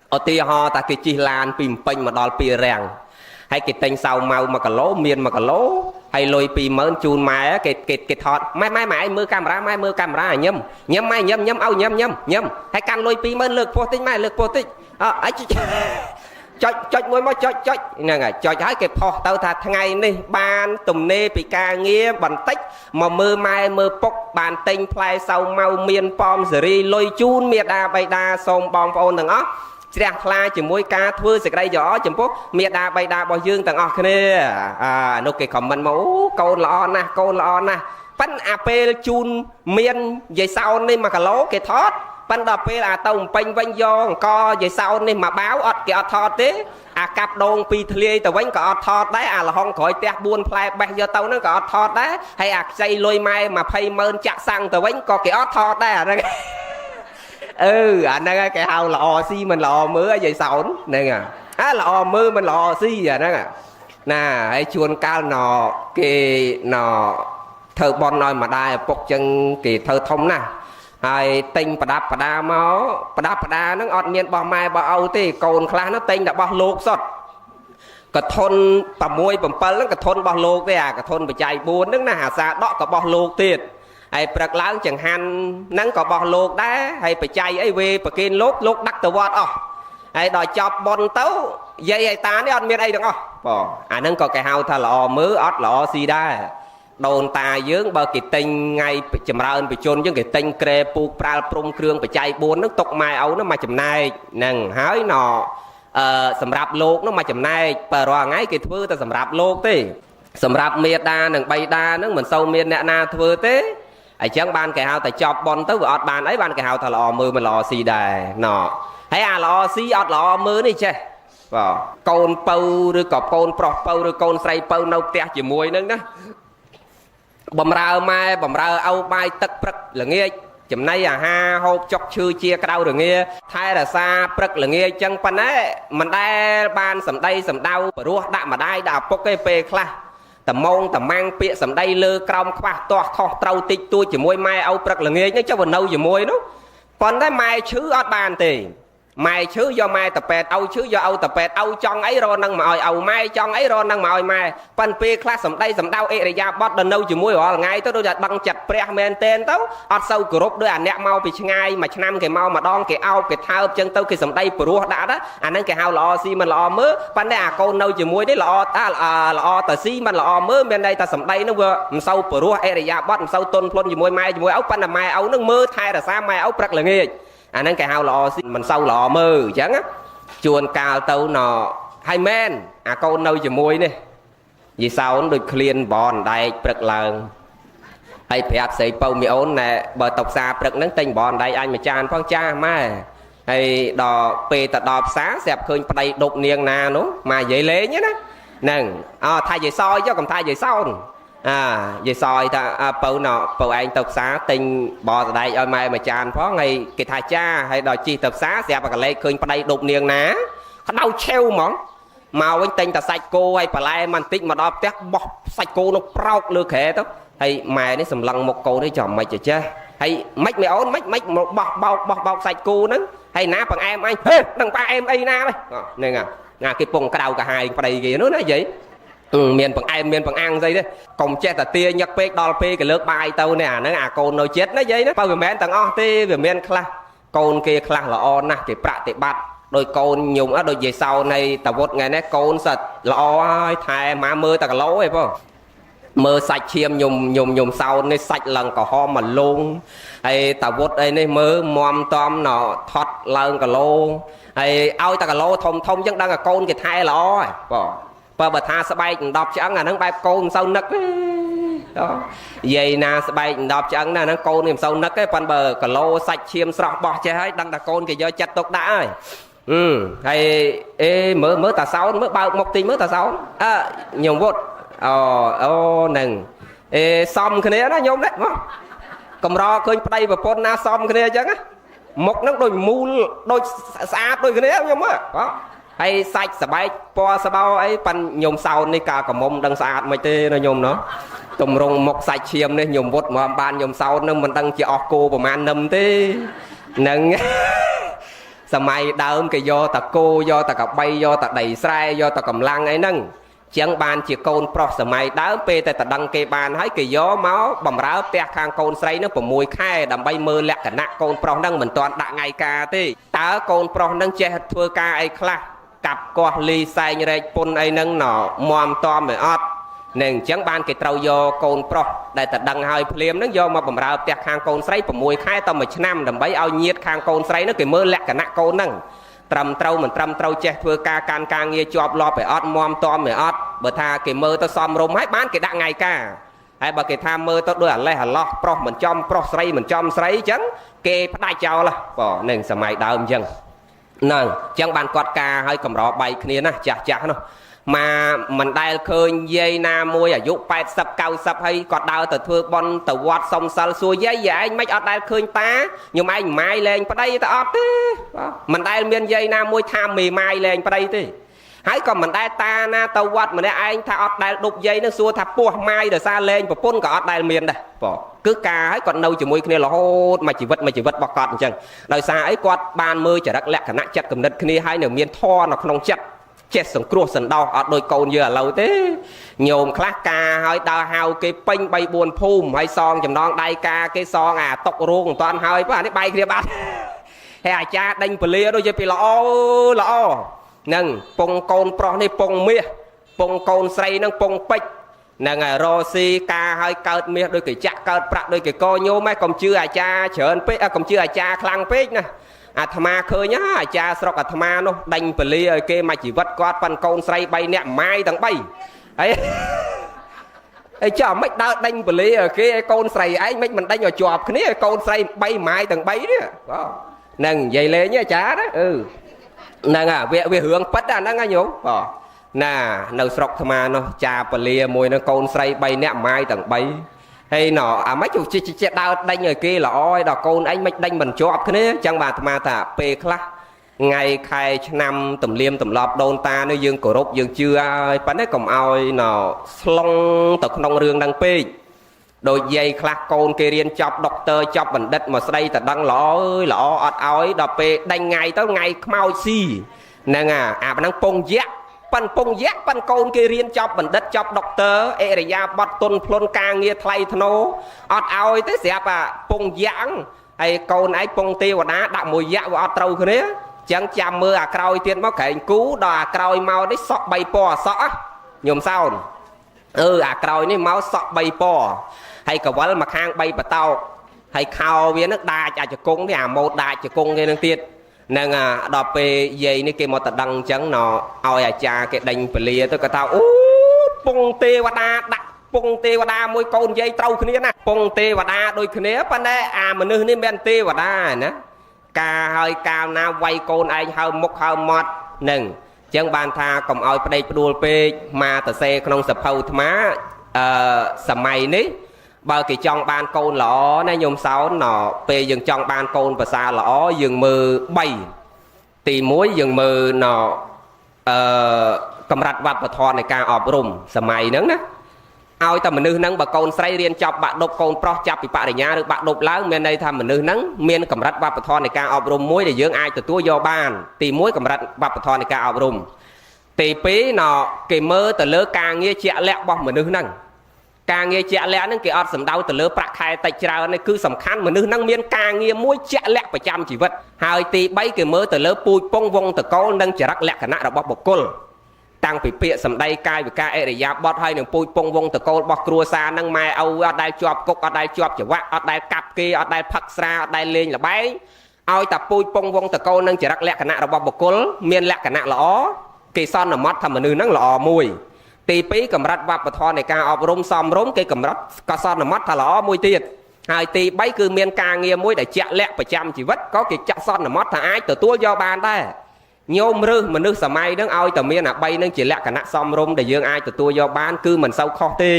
ở tia ho ta cái chi lan pìm pênh mà đòi pì rèn hay cái tên sau màu mà cả lố miền mà cả lố hay lôi pì mơn chun mai cái thọt mai mưa camera nhâm mai nhâm âu nhâm hay can lôi pì mơn lực po tích mai lực po tích ấy chọi môi môi chọi nè ngài chọi hái cái phò tao thà ngày này ban tùm nê bị ca nghe bằng tích mà mưa mai mưa bốc bàn tinh play sau màu miền pom seri lôi chun miệt bay đa sông bom phôn thằng ó Srang khla chỉ môi ca thưa sẽ đây gió chấm bố miệt đa bay đa bao dương tầng ở kia nó cái comment mẫu câu lọ na pan apel chun miên vậy sau này mà cả lố cái thót pan đập pe tông panh vanh do co vậy sau này mà báo ọt cái ọt thọt thế cặp đồn pi thliê tàu vánh có ọt thọt đấy là hong khỏi tẹt buôn play bay giờ tàu nó có ọt thọt đấy hay xây lôi mai mà phay mơn chặt sang tàu vánh có cái ọt thọt đấy anh đang cái hào lò xi mình lò mưa vậy sao nè lò mưa mình lò xi vậy đó nè hãy chuồn cao nọ cái nọ thơ bon nói mà đai bọc chân cái thơ thông nè hay tinh bà đá máu bà đá nó ọt miên bò mai bò âu thì cồn khá nó tinh đã bò lục sọt cái thôn bà môi bầm pơ nó cái thôn bò lục thế cái thôn bà chạy buôn nó hà xa đó có bò lục tiền hay bật láng chẳng hạn nắng có bò lột đá hay phải chạy ấy về phải kiên lốt đắc tờ vọt hay đòi chọc bon tấu dây hay ta đấy ăn miếng đây được không nắng có cái hao thà lò mớ ót lò xì đá đồn ta dướng bờ cái tinh ngay chầm ra ơn bị chôn với cái tinh kre pu pral prum krương phải chạy buôn nước tục mai ấu nó mà chầm này nằng hái nọ sầm rạp lột nó mà chầm này bờ roa ngay cái thứ ta sầm rạp lột thế sầm rạp miệt đa nằng bay đa nước mình sâu miệt nè na thứ thế chẳng ban cái hào tại chọc bon tới vợ bàn ấy ban cái hào thà lò mưa mà lò xì đài nọ hay lò xì ọt lò mưa đi che côn pâu rồi cọp côn prop pâu rồi côn say pâu nâu tẹt chỉ mùi nữa đó bầm rau mai bầm rau âu mai tật prắc là nghe chấm nay ha hộp chọc chư chia cái đau rồi nghe thay là xa prắc là nghe chân pan ấy mình đai ban sầm đây sầm đau rùa đạm mà đai đào bốc cái pe kla tầm mông tầm mang pịa sầm đây lơ còng khoa to kho trâu tịch tôi chỉ môi mai âu prắc là nghe nhá cho vào nâu chỉ môi nó còn đấy mai chứ ọt bàn thì mai chứ do mai tập pet âu chứ do âu tập pet âu trong ấy rồi nâng mà âu mai trong ấy rồi nâng mà mai pan pe class sầm đây sầm đau ê ra bót đần nâu chỉ môi ở ngay tôi đôi đặt bằng chặt pre men tên tao ọt sâu group đôi nẹt mau bị ngay mà năm cái mau mà đong cái ao cái thao chân tao cái sầm đây pro đã đó nâng cái hao lò xi mình lò mớ pan đây con nâu chỉ môi đấy lò lò tờ xi mình lò mớ bên đây ta sầm đây nó vừa sâu pro ê ra bót sâu tôn plon chỉ môi áo pan là mai áo nó mơ thay là sao mai áo prắc là nghe nâng cái hao lò mình sâu lò mơ chẳng á chuồn cào tàu nọ hai men con nâu chỉ môi nè vì sao nó được clean bòn đây prắc lợn hay phải xây bầu mi ôn nè bờ tộc xa prắc nâng tinh bòn đây anh mà chan phong cha mà hay đò pe ta đò xá xẹp khơi đây đột niềng nà nó mà vậy lé nhé đó nâng thay vậy soi chứ còn thay vậy sau vậy soi ta bầu nọ bầu anh tộc xá tinh bò đây ở mai mà chan phó ngày cái thai cha hay đòi chi tộc xá xẹp và lấy khơi đây đột niềng ná đau treo mỏng màu anh tinh ta sạch cô hay phải lại màn tích mà đo tét bọc sạch cô nó próc lừa khẽ đó hay mẹ đấy sầm lăng một cô đấy chọn mày chứ hay mách mày ổn mách một bọc sạch cô nữa hay ná bằng em anh đằng ba em ấy na đây nên à cái bông cái đầu cả hai đây gì nữa nói vậy miền bằng em miền bằng ăn dây đấy còn che tà tia nhắc pe đo pe cái lớp bài tao nè nó con nó chết nó vậy đó bao giờ mẹ tầng o tê về miền khla con kia khla là on nè cái bạ cái bát đôi con nhung á đôi về sau này tao vót ngày nè con sạch là o thai má mưa tao lố ấy phải mơ sạch chiêm nhung sau này sạch lần cả ho mà luôn hay tao vót đây này mơ mòm tom nọ thoát lần cả lô hay ao tao cả lô thông chắc đang là con cái thai là o và bà tha sẽ bay đọc chẳng là nó bay con sâu nấc đó vậy nè sẽ bay đọc chẳng là nó con niềm sâu nấc cái phần bờ cả lô sạch chiêm sọc bỏ che hết đang là con cái do chặt tốt đã hay mới tà sáu mới bao một tí mới tà sáu nhung vốt nừng xong cái này nó nhung đấy cầm ro khơi đây và con na xong cái này chứ á một nó đôi mu đôi xa đôi cái này nhung á đó hay sạch sờ bay po sờ bao ấy pan nhung sau này cả cả mông đang sạch mày tê nó nhung nó tùng rồng một sạch chiêm này nhung vốt mà ban nhung sau nó mình đang chỉ cô của man nằm tê nângสมัยដើមគេយកតាគោយកតាកបីយកតាដីស្រែយកតាកំឡាំងអីហ្នឹងចឹងបានជាកូនប្រុសសម័យដើមពេលតែតដឹងគេបានហើយគេយកមកបំរើផ្ទះខាងកូនស្រីហ្នឹង6ខែដើម្បីមើលលក្ខណៈកូនប្រុសហ្នឹងមិនទាន់ដាក់ថ្ងៃការទេតើកូនប្រុសហ្នឹងចេះធ្វើការអីខ្លះកាប់កោះលីសែងរែកពុនអីហ្នឹងណមមតំមិនអត់នឹងអញ្ចឹងបានគេត្រូវយកកូនប្រុសដែលតដឹងហើយភ្លាមហ្នឹងយកមកបំរើផ្ទះខាងកូនស្រី6ខែត1ឆ្នាំដើម្បីឲ្យញាតខាងកូនស្រីហ្នឹងគេមើលលក្ខណៈកូនហ្នឹងត្រឹមត្រូវមិនត្រឹមត្រូវចេះធ្វើការកាន់ការងារជាប់លាប់ឲ្យអត់មមតំឲ្យអត់បើថាគេមើលទៅសមរម្យហើយបានគេដាក់ថ្ងៃការហើយបើគេថាមើលទៅដូចអាលេះអាឡោះប្រុសមិនចំប្រុសស្រីមិនចំស្រីអញ្ចឹងគេផ្ដាច់ចោលបងនឹងសម័យដើមអញ្ចឹងហ្នឹងអញ្ចឹងបានគាត់ការឲ្យកម្របែកគ្នាណាចាស់នោះmà mình đây khơi dây na môi ở dụ 80 90 hay còn đau từ thưa bon từ quạt sông sal xuôi dây vậy anh mấy ở đây khơi ta nhưng mà anh mai lên vào đây ta ọt mình đây miền dây na môi tham mì mai lên vào đây thì hãy còn mình đây ta na tàu quạt mình đây anh tha ọt đây đục dây nó xua thà pua mai rồi xa lên và pun cả ọt đây miền đây cứ ca ấy còn đâu chỉ môi kia là hốt mà chỉ vật bọc cọt chẳng đời xa ấy quạt ban mưa chả đắc lẹ khả năng chặt cầm đất kia hai nửa miền tho nó không chặt chết sừng cua sừng đau ở đôi câu như là lâu thế nhôm khác ca hơi đau hao cái pin bay buồn phum hay son chầm non đai ca cái son tộc ruộng toàn hơi quá bay kia bắt hay cha đánh plia đôi chơi lõ nâng pong con pro này pong mía pong con say nâng pong pech nâng rosi ca hơi cao mía đôi cái chặt cao bạc đôi cái co nhôm mấy còn chưa cha chởn pech còn chưa cha khlang pech nè tham khơi nhá cha sọc tham nó đánh pli ở kia mà chỉ vật quát pan con say bay nẹm mai thằng bay ấy cho mấy đau đánh pli ở kia con say ấy mấy mình đánh vào chọp cái này con say bay mai thằng bay đó nâng vậy lên nhá cha đó nâng về hướng bắt đàn đang nhổ nè nấu sọc tham nó cha pli môi nó con say bay nẹm mai thằng bay hay nọ mấy chú chị đau đánh ở kia là oi đò con anh mấy đánh mình chọp cái này chẳng bà mà thà pe khla ngày khai năm tầm liêm tầm lọp đôn ta nó dương cổ rốt dương chưa bắn đấy còn oi nọ slong tập nông rương đang pe đôi dây khla con kia riêng chọc doctor chọc mình đất mà đây ta đăng lõ ọt oi đò pe đánh ngày tới ngày mau xì nè đang pong giác pan pong giác pan con kia riêng chọc mình đất chọc doctor area bọt tôn plon ca nghe thay thô ọt oi tới xẹp pong giang hay con ấy pong tiêu và đá đặng mùi dạ và ọt trâu cái đấy chẳng chạm mưa còi tiền máu cảnh cú đò còi mau đấy sọ bay po sọ nhôm sao còi này máu sọ bay po hay cả vál mà khang bay bà tao hay khao với nước đa cho cung thì một đa cho cung cái năng tiết nên đọc về dây này cái một tật đăng chẳng nó ôi cha cái đánh plia tôi cả tao pong tê và đa đặt pong tê và đa môi con dây trâu kia nè pong tê và đa đôi kia pan đấy mà nương nên ben tê và đa nè ca hơi cao na quay con anh hơi mốc hơi mọt nừng chẳng bàn tha còn ôi đây đua pe mà tờ xe không sập hậu má sầm mày ní bao kỳ trong ban con lõ này nhôm sáu nọ pe dừng trong ban con và xa lõ dừng mờ bay tì muối dừng mờ nọ cầm rạch vặt và thon này ca ọp rùm sầm mày nắng nè ឲ្យតែមនុស្សហ្នឹងបើកូនស្រីរៀនចប់បាក់ដប់កូនប្រុសចាប់ពីបរិញ្ញាឬបាក់ដប់ឡើងមានន័យថាមនុស្សហ្នឹងមានកម្រិតវប្បធម៌នៃការអប់រំមួយដែលយើងអាចទទួលយកបានទី1កម្រិតវប្បធម៌នៃការអប់រំទី2ណគេមើលទៅលើការងារជាក់លាក់របស់មនុស្សហ្នឹងការងារជាក់លាក់ហ្នឹងគេអត់សំដៅទៅលើប្រាក់ខែតិចច្រើនទេគឺសំខាន់មនុស្សហ្នឹងមានការងារមួយជាក់លាក់ប្រចាំជីវិតហើយទី3គេមើលទៅលើពូជពងវងតកូលនិងចរិតលក្ខណៈរបស់បុគ្គលតាំងពីពាក្យសម្ដីកាយវិការអរិយាបថហើយនឹងពូជពងវងតកូលរបស់គ្រួសារហ្នឹងម៉ែឪអត់ដែលជាប់គុកអត់ដែលជាប់ច្រវាក់អត់ដែលកាប់គេអត់ដែលផឹកស្រាអត់ដែលលេងល្បែងឲ្យតែពូជពងវងតកូលនិងចរិតលក្ខណៈរបស់បុគ្គលមានលក្ខណៈល្អគេសន្មត់ថាមនុស្សហ្នឹងល្អមួយទី2កម្រិតវប្បធម៌នៃការអប់រំសមរម្យគេកម្រិតក៏សន្មត់ថាល្អមួយទៀតហើយទី3គឺមានការងារមួយដែលជាក់លាក់ប្រចាំជីវិតក៏គេចាក់សន្មត់ថាអាចទទួលយកបានដែរញោមឬមនុស្សសម័យហ្នឹងឲ្យតែមានអា3ហ្នឹងជាលក្ខណៈសមរម្យដែលយើងអាចទទួលយកបានគឺមិនសូវខុសទេ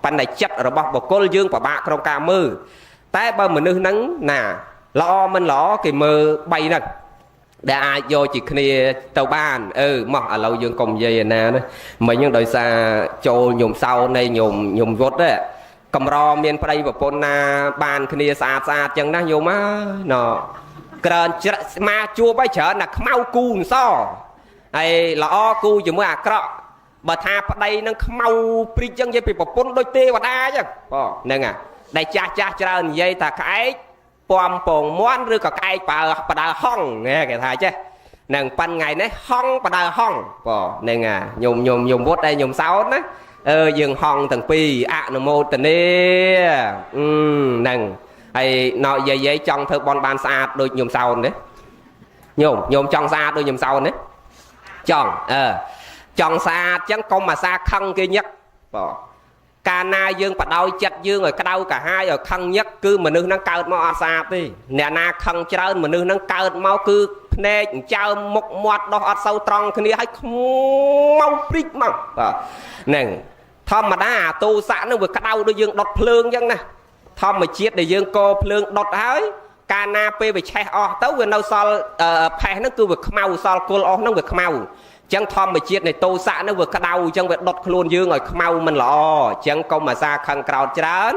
ប៉ុន្តែចិត្តរបស់បុគ្គលយើងពិបាកក្នុងការមើលតែបើមនុស្សហ្នឹងណាល្អមិនល្អគេមើល3ហ្នឹងដែលអាចយកជាគ្នាទៅបានមកឥឡូវយើងកុំនិយាយឯណាណាមិញហ្នឹងដោយសារចូលញោមសោនៃញោមវត្តកម្រមានប្តីប្រពន្ធណាបានគ្នាស្អាតចឹងណាញោមណ៎ក្រើនច្រាក់ស្មាជួបឲ្យច្រើនណាខ្មៅគូនសហើយល្អគូជាមួយអាក្រក់បើថាប្តីនឹងខ្មៅព្រិចចឹងនិយាយពីប្រពន្ធដូចទេវតាចឹងហ្នឹងដែលចាស់ច្រើននិយាយថាក្អែកពំពងមន់ឬក៏ក្អែកបដើហង់គេថាចេះនឹងប៉ាន់ថ្ងៃនេះហង់បដើហង់ហ្នឹងញោមវត្តឯញោមសោតណាយើងហង់ទាំងពីរអនុមោទនាហ្នឹងហើយណោយាយចង់ធ្វើបន់បានស្អាតដូចញោមសោនទេញោមចង់ស្អាតដូចញោមសោនទេចង់ស្អាតចឹងកុំអាសាខឹងគេញឹកកាលណាយើងបដោយចិត្តយើងឲ្យក្តៅកាហាយឲ្យខឹងញឹកគឺមនុស្សហ្នឹងកើតមកអត់ស្អាតទេអ្នកណាខឹងច្រើនមនុស្សហ្នឹងកើតមកគឺភ្នែកអញ្ចើមមុខមាត់ដោះអត់សូវត្រង់គ្នាឲ្យខ្មៅព្រិចមកហ្នឹងធម្មតាអាទូស័កហ្នឹងវាក្តៅដូចយើងដុតភ្លើងចឹងណាធម្មជាតិដែលយើងកោភ្លើងដុតហើយកាលណាពេលវាឆេះអស់ទៅវានៅសល់ផេះហ្នឹងគឺវាខ្មៅសល់គល់អស់ហ្នឹងវាខ្មៅចឹងធម្មជាតិនៃតោស័កហ្នឹងវាក្តៅចឹងវាដុតខ្លួនយើងឲ្យខ្មៅមិនល្អចឹងកុំអាសាខឹងក្រោតច្រើន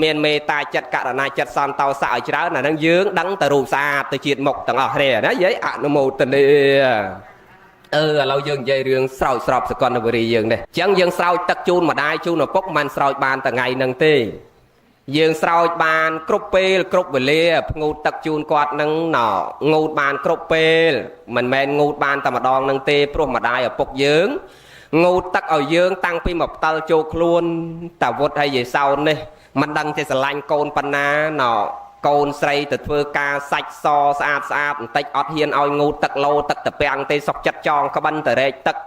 មានមេត្តាចិត្តករុណាចិត្តសន្តោស័កឲ្យច្រើនអាហ្នឹងយើងដឹងតែរូបស្អាតទៅជាតិមុខទាំងអស់គ្នាណាយាយអនុមោទនាឥឡូវយើងនិយាយរឿងស្រោចស្រពសកលនវរីយើងនេះចឹងយើងស្រោចទឹកជូនម្ដាយជូនឪពុកមិនស្រោចបានថ្ងៃហ្នឹងទេយើងស្រោចបានគ្រប់ពេលគ្រប់វេលាផ្ងូតទឹកជូនគាត់នឹងងូតបានគ្រប់ពេលមិនមែនងូតបានតែម្ដងនឹងទេព្រោះម្ដាយឪពុកយើងងូតទឹកឲ្យយើងតាំងពីមកផ្ដាល់ចូលខ្លួនតាវុធហើយយាយសោននេះមិនដឹងទេស្រឡាញ់កូនប៉ុណ្ណាកូនស្រីទៅធ្វើការសាច់សស្អាតបន្តិចអត់ហ៊ានឲ្យងូតទឹកលោទឹកតាពាំងទេសុកចិត្តចងក្បិនតរែកទឹក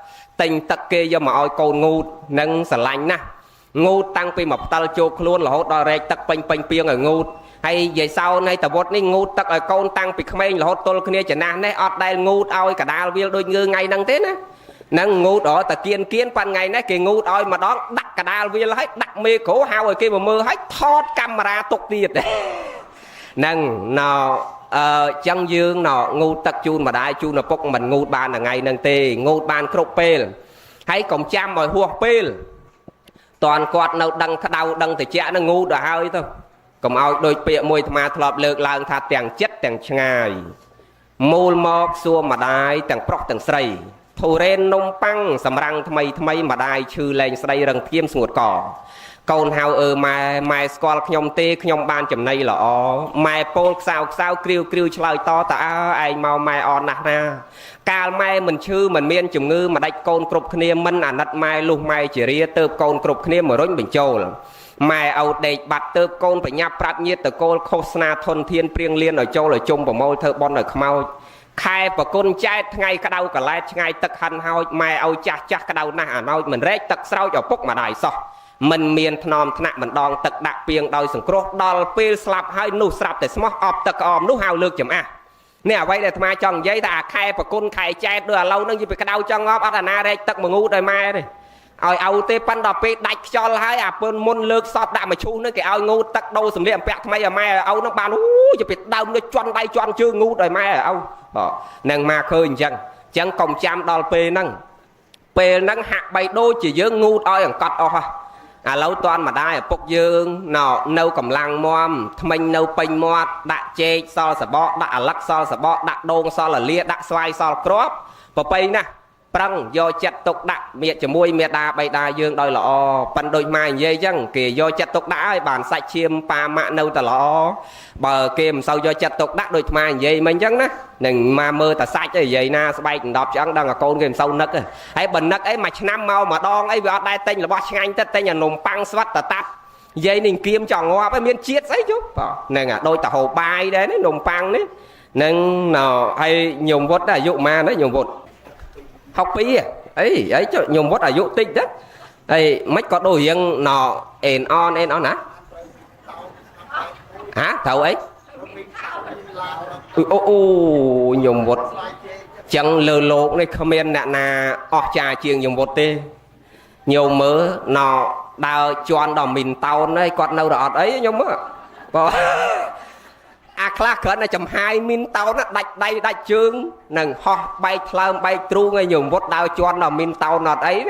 ទិញទឹកគេយកមកឲ្យកូនងូតនឹងស្រឡាញ់ណាស់ងូតតាំងពីមកផ្ដាល់ចូលខ្លួនរហូតដល់រែកទឹកពេញពីងឲ្យងូតហើយយាយសោនហើយតាវុធនេះងូតទឹកឲ្យកូនតាំងពីក្មេងរហូតទល់គ្នាចំណាស់នេះអត់ដែលងូតឲ្យកដាលវាលដូចងើថ្ងៃហ្នឹងទេណានឹងងូតតាគៀនប៉ាន់ថ្ងៃនេះគេងូតឲ្យម្ដងដាក់កដាលវាលហើយដាក់មេក្រូហៅឲ្យគេមកមើលឲ្យថតកាមេរ៉ាទុកទៀតហ្នឹងចឹងយើងងូតទឹកជូនម្ដាយជូនឪពុកមិនងូតបានថ្ងៃហ្នឹងទេងូតបានគ្រប់ពេលហើយកុំចាំឲ្យហួសពេលតនគាត់នៅដឹងក្តៅដឹងត្រជាក់នឹងងូតទៅហើយទៅកុំឲ្យដូចពាក្យមួយអាត្មាធ្លាប់លើកឡើងថាទាំងចិត្តទាំងឆ្ងាយមូលមកសួរម្ដាយទាំងប្រុសទាំងស្រីធូរ៉េននំប៉័ងសម្រាំងថ្មីម្ដាយឈឺលែងស្ដីរឹងធៀមស្ងួតកកូនហៅម៉ែស្គាល់ខ្ញុំទេខ្ញុំបានចំណៃល្អម៉ែពោលខ្សៅគ្រាវឆ្លើយតតើឯងមកម៉ែអនណាស់ណាកាលម៉ែមិនឈឺមិនមានជំងឺម្ដេចកូនគ្រប់គ្នាមិនអាណិតម៉ែលុះម៉ែជារាទៅកូនគ្រប់គ្នាមករុញបញ្ចូលម៉ែឪដេកបាត់ទៅកូនបញ្ញាប់ប្រាប់ញាតិតកូលខុសស្នាធនធានព្រៀងលៀនឲ្យចូលឲ្យជុំប្រមូលធ្វើបន់ឲ្យខ្មោចខែប្រគុណចែកថ្ងៃក្តៅកលែតឆ្ងាយទឹកហិនហោចម៉ែឲ្យចាស់ក្តៅណាស់អាណោចមិនរែកទឹកស្រោចឪពុកម្ដាយសោះមិនមានថ្នមថ្នាក់បណ្ដងទឹកដាក់ពីងដោយសង្គ្រោះដល់ពេលស្លាប់ហើយនោះស្រាប់តែស្មោះអប់ទឹកក្អមនោះហៅលើកចំអាស់នេះអ្វីដែលអាត្មាចង់និយាយថាអាខែប្រគុណខែចែកដូចឥឡូវហ្នឹងយីពីក្តៅចង់ងាប់អត់អាណារែកទឹកមកងូតឲ្យម៉ែទេឲ្យឪទេប៉ិនដល់ពេលដាច់ខ្យល់ហើយអាពើមុនលើកសពដាក់មកឈូសនេះគេឲ្យងូតទឹកដូរសម្លៀកបំពាក់ថ្មីឲ្យម៉ែឪហ្នឹងបានយីពីដើមនេះជន់ដៃជន់ជើងងូតឲ្យម៉ែឪនឹងមកឃើញអញ្ចឹងកុំចាំដល់ពេលហ្នឹងហាក់បីដូចជាយើងងូតឲ្យអង្កត់អស់ à lâu toàn mà đai phục dương nọ nâu cầm lăng mom mình nâu pin mọt đã chê so sờ bọ đã lắc so sờ bọ đã đôn so là lia đã xoay so crop và pay nè prăng do chặt tục đã miệt cho môi miệt đa bay đa dương đôi lọ pan đôi mai dây chăng kì do chặt tục đã bản sạch chiêm pa mạ nâu ta lọ bờ kìm sau do chặt tục đã đôi mai dây mình chăng nè đừng mà mơ ta sạch cái dây na bay đọp chăng đang là con kìm sâu nấc ấy bình nấc ấy mà năm mau mà đong ấy vừa đai tên là bao anh tên là nồng păng sắt ta tắt dây mình kiếm tròn hoa với miên chiết ấy chứ nè à đôi ta hồ bay đấy nồng păng đấy nên nào hay nhung vót là dụ ma đấy nhung vót học phí ấy cho nhung vót là dụ tích đó đây mấy có đồ riêng nọ en on hả hả thầu ấy nhung vót chẳng lơ lộn này comment nè nà trà chiêng nhung vót tê nhiều mớ nọ đào chọn đỏ mình tàu này còn đâu đọt ấy nhung mớ à khác cỡ này chầm 2 min tàu nó đạch đây đạch chương nâng ho bay thơm bay tru ngay nhung vót đào chọn đỏ mình tàu nọt ấy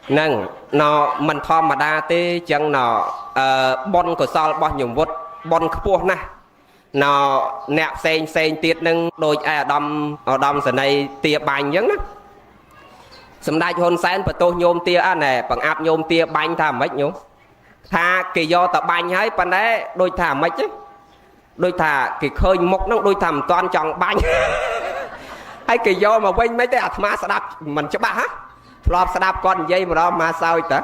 nâng nó mình thom mà đa tê chẳng nọ bon của sao bao nhung vót bon khô nè nó nẹp sen tiết nâng đôi ai đom giờ này tia bánh giống đó sầm đại hôn sen và tôi nhôm tia anh này bằng áp nhôm tia bánh thảm mấy nhôm tha kỳ do tập bánh ấy pan đấy đôi thảm mấy chứ đôi thà kỳ khơi mốc nó đôi thảm toàn chọn bánh hay kỳ do mà quên mấy cái ma sẽ đạp mình cho ba hết lọp sẽ đạp con dây mà đó mà sao vậy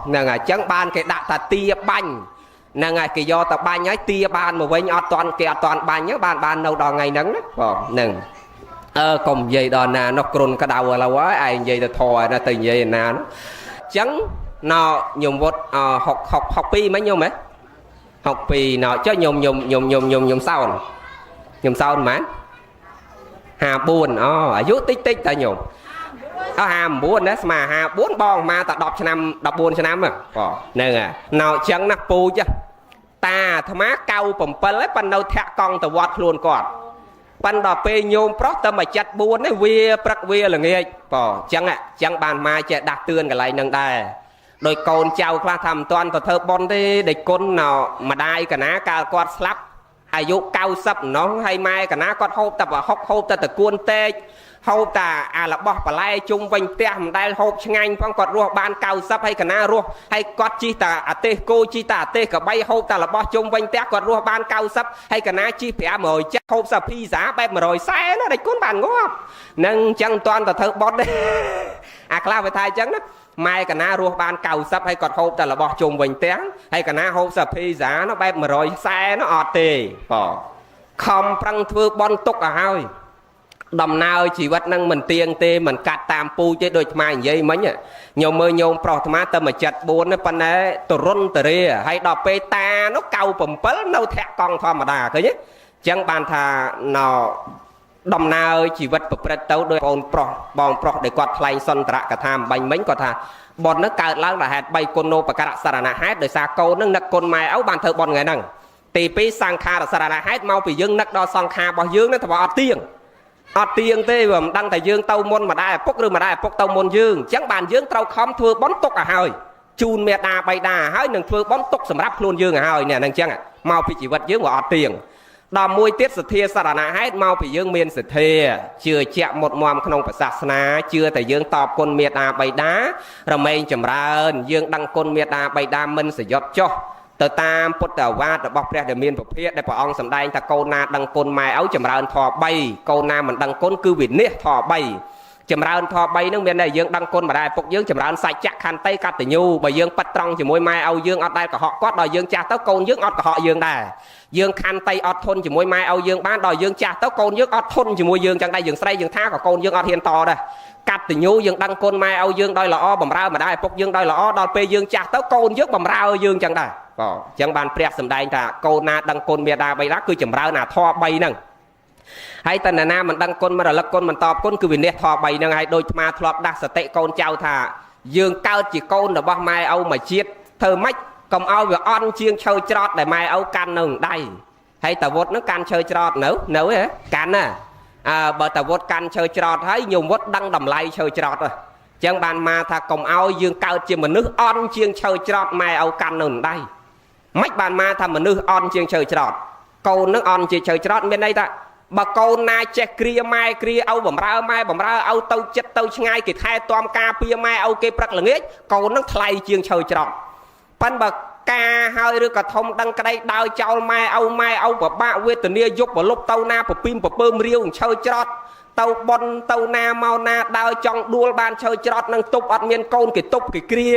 nè ngày chẳng ban cái đạp thà tia bánh nè ngày kỳ do tập bánh ấy tia ban mà quên toàn kẹt toàn bánh nhớ ban đâu đò ngày nắng đó nè cùng dây đò nè nó cồn cái đầu là quá ai dây là thò nó từ dây nè nó chẳng nó nhung vót học pi mấy nhung mấy học pi nó cho nhung sau mà hà buồn ở dưới tích ta nhung hàm buồn đấy mà hà 4 bon mà ta đọc cho năm đọc buồn cho năm à nè à nó chẳng nắp pu chứ ta thà má cao bầm pân lấy pan đâu thẹt con ta vót luôn còn pan đò pe nhôm pro tâm mà chặt buồn đấy vía là nghe chẳng ạ chẳng bàn mai chạy đặt tươn cái lại nâng đài đôi con cháu qua thầm toàn tờ thơ bon thế để con nào mà đai cả ná cả quạt slap ai dụ cao sập nó hay mai cả ná quạt hộp tập và hộp ta từ cuốn tê hộp ta là bỏ bà lai chung vành tem đai hộp ngay phong quạt ruột ban cao sập hay cả ná ruột hay quạt chi ta tê cô chi ta tê cả bay hộp ta là bỏ chung vành tem quạt ruột ban cao sập hay cả ná chi phải mời chắc hộp sập phi giá bẹp mà rồi xe nó để cuốn bàn ngó nâng chẳng toàn tờ thơ bon đấy là phải thay chẳng đó mai cả na ruột ban cầu sắp hay còn hộp ta là bỏ chung bình tiếng hay cả na hộp sập phi giá nó bẹp mà rồi xe nó ọt tề không prăng thưa bon túc à hơi đầm nào chỉ vật năng mình tiền tê mình cắt tam pu chế đôi mai vậy mấy nhỉ nhiều mơ nhôm pro thma tâm mà chặt buồn nó pan đấy tổ run tờ rê hay đọc pe ta nó cầu bầm pớ đâu thẹt con thò mà đà cái nhé chẳng bàn thà nào đầm nào chỉ vật bật tấu đôi con bòn pro để quạt play son trạ cả tham bánh mấy quạt thà bòn nó cài láng là hạt bay con nô và cả sarana hát để xa câu nó nặc con mai áo bàn thơ bòn ngày nằng tì pi sang kha là sarana hát mau bị dương nặc đo sang kha bao dương nó thà bỏ tiền tê và đăng thầy dương tâu môn mà đai phúc rư mà đai phúc tâu môn dương chẳng bàn dương trâu khom thưa bón túc à hơi chun mẹ đà bay đà hơi đừng thưa bón túc sầm rắp luôn dương à hơi nè nằng chăng à mau bị chỉ vật dương bỏ tiền đò môi tiết sự thia sarana hát mau bị dương miên sự thia chưa chạm một mòm không phải sạch na chưa thầy dương tọp con miệt à bay đá rồi mình chầm ra dương đăng con miệt à bay đá mình sẽ giọt cho tờ tam put tờ va tờ bọc ra để miên phục thiết để bỏ ông sầm đai ta câu na đăng con mai áo chầm ra thò bay câu na mình đăng con cư việt nét thò bay chầm ra thò bay nước miền này dương đăng con mà đai phục dương chầm ra sạch chắc khăn tay cắt từ nhu bởi dương bắt trong chỉ môi mai áo dương ở đây cả họ quát đòi dương cha tao con dương ở cả họ dương đà dương khăn tay ọt thôn chỉ môi mai áo dương bán đòi dương cha tao con dương ọt thôn chỉ môi dương chẳng đây dương say dương tha cả con dương ọt hiền to đây cắt từ nhu dương đăng con mai áo dương đòi là o bầm rau mà đai phục dương đòi là o đòi pe dương cha tao con dương bầm rau dương chẳng đây chẳng bàn prẹt sầm đai ta con na đăng con miệt đa bay lá cứ chầm rau nà thò bay nằng hay tần na mình đăng con mà là con mình tọp con cứ vì nét thò bay nằng hay đôi ma thọp đặt sờ tệ con trao thà dương cao chỉ con là bao mai áo mà chiết thơ mách cầm ao việc on chiên chơi trọt để mai áo can nằng đây hay tờ vót nó can chơi trọt nấu á can à bởi tờ vót can chơi trọt thấy nhiều vót đăng đầm lay chơi trọt rồi ចឹងបានមកថាកុំឲ្យយើងកើតជាមនុស្សអន់ជាងឈើច្រត់ម៉ែឪកាន់នៅដៃមិនបានមកថាមនុស្សអន់ជាងឈើច្រត់កូននឹងអន់ជាឈើច្រត់មានន័យថាបើកូនណាចេះគ្រាម៉ែគ្រាឪបំរើម៉ែបំរើឪទៅចិត្តទៅឆ្ងាយគេថែទាំការពារម៉ែឪគេព្រឹកល្ងាចកូននឹងថ្លៃជាងឈើច្រត់ប៉ិនបើការហើយឬក៏ធំដឹងក្តីដើរចោលម៉ែឪពិបាកវេទនាយប់បលប់ទៅណាប្រពីមប្រពើមរាវឈើច្រត់ទៅបនទៅណាមកណាដើរចង់ដួលបានឈើច្រត់នឹងទប់អត់មានកូនគេទប់គេគ្រា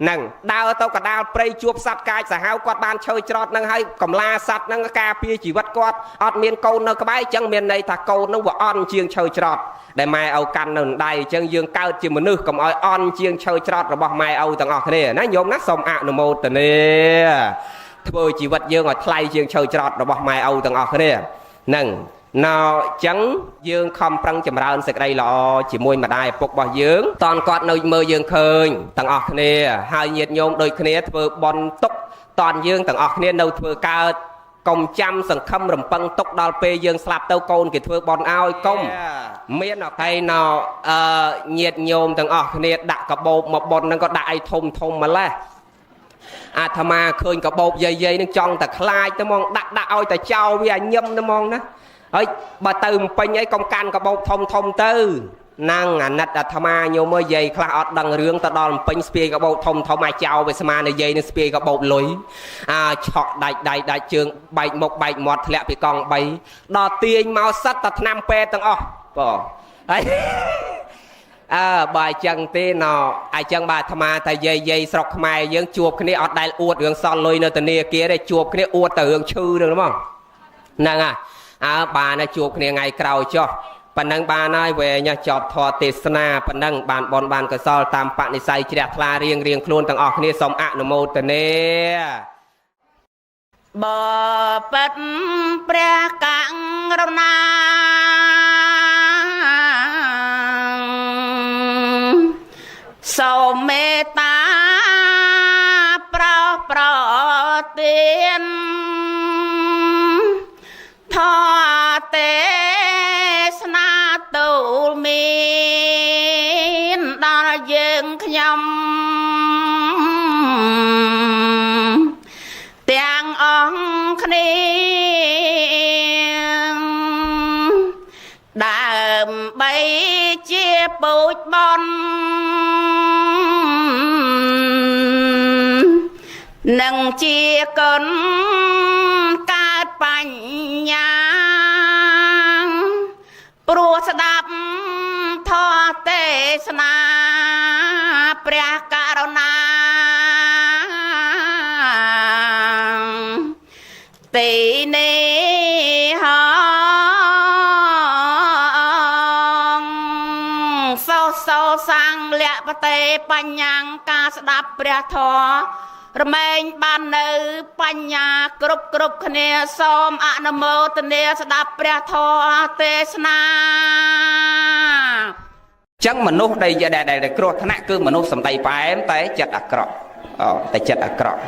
ហ្នឹងដើរទៅកដាលព្រៃជួបសត្វកាចសាហាវគាត់បានឈើច្រត់នឹងហើយកំឡាសត្វហ្នឹងការពារជីវិតគាត់អត់មានកូននៅក្បែរអញ្ចឹងមានន័យថាកូននឹងវាអន់ជាងឈើច្រត់ដែលម៉ែឪកាន់នៅដៃអញ្ចឹងយើងកើតជាមនុស្សកុំឲ្យអន់ជាងឈើច្រត់របស់ម៉ែឪទាំងអស់គ្នាណាញោមណាសូមអនុមោទនាធ្វើជីវិតយើងឲ្យថ្លៃជាងឈើច្រត់របស់ម៉ែឪទាំងអស់គ្នាហ្នឹងណៅចឹងយើងខំប្រឹងចម្រើនសេចក្តីល្អជាមួយម្ដាយឪពុករបស់យើងតនគាត់នៅមើលយើងឃើញទាំងអស់គ្នាហើយញាតិញោមដូចគ្នាធ្វើបន់ទុកតនយើងទាំងអស់គ្នានៅធ្វើកើតកុំចាំសង្ឃឹមរំពឹងទុកដល់ពេលយើងស្លាប់ទៅកូនគេធ្វើបន់ឲ្យកុំមានអីណៅញាតិញោមទាំងអស់គ្នាដាក់កបោបមកបន់ហ្នឹងក៏ដាក់អីធំម្លេះអាត្មាឃើញកបោបយាយនឹងចង់តែខ្លាចទៅហ្មងដាក់ឲ្យតែចោលវាញឹមទៅហ្មងណាហើយបើទៅពេញអីកុំកាន់កបោបធំទៅហ្នឹងអាណិតអាត្មាញោមមើលយាយខ្លះអត់ដឹងរឿងទៅដល់ពេញស្ពាយកបោបធំអាចចោលវាស្មានតែយាយនឹងស្ពាយកបោបលុយឆក់ដាច់ជើងបែកមុខបែកមាត់ធ្លាក់ពីកង់3ដល់ទាញមកសិតតែថ្នាំពេទ្យទាំងអស់បងហើយបើអញ្ចឹងទេណ៎អញ្ចឹងបាទអាត្មាថាយាយស្រុកខ្មែរយើងជួបគ្នាអត់ដែលអួតរឿងសល់លុយនៅធនាគារទេជួបគ្នាអួតទៅរឿងឈឺហ្នឹងហ្មងហ្នឹងបានជួបគ្នាថ្ងៃក្រោយចុះប៉ុណ្ណឹងបានហើយវែងចប់ធម៌ទេសនាប៉ុណ្ណឹងបានបនបានកសលតាមបនិស័យជ្រះថ្លារៀងខ្លួនទាំងអស់គ្នាសូមអនុមោទនាបបិទ្ធព្រះករុណាសូមមេត្តាប្រទានធម៌ទេសនាទូលមានដល់យើងខ្ញុំទាំងអង្គគ្នាដើម្បីជាពូជបននឹងជាគុណកើតបញ្ញាព្រោះស្ដាប់ធម៌ទេសនាព្រះករុណាទីនេះសោសាំងលៈបតេបញ្ញាការស្ដាប់ព្រះធម៌រមែងបាននៅបញ្ញាគ្រប់គ្នាសូមអនុមោទនាស្ដាប់ព្រះធម៌ទេសនាចឹងមនុស្សដែលគ្រោះថ្នាក់គឺមនុស្សសម្ដីផ្អែមតែចិត្តអាក្រក់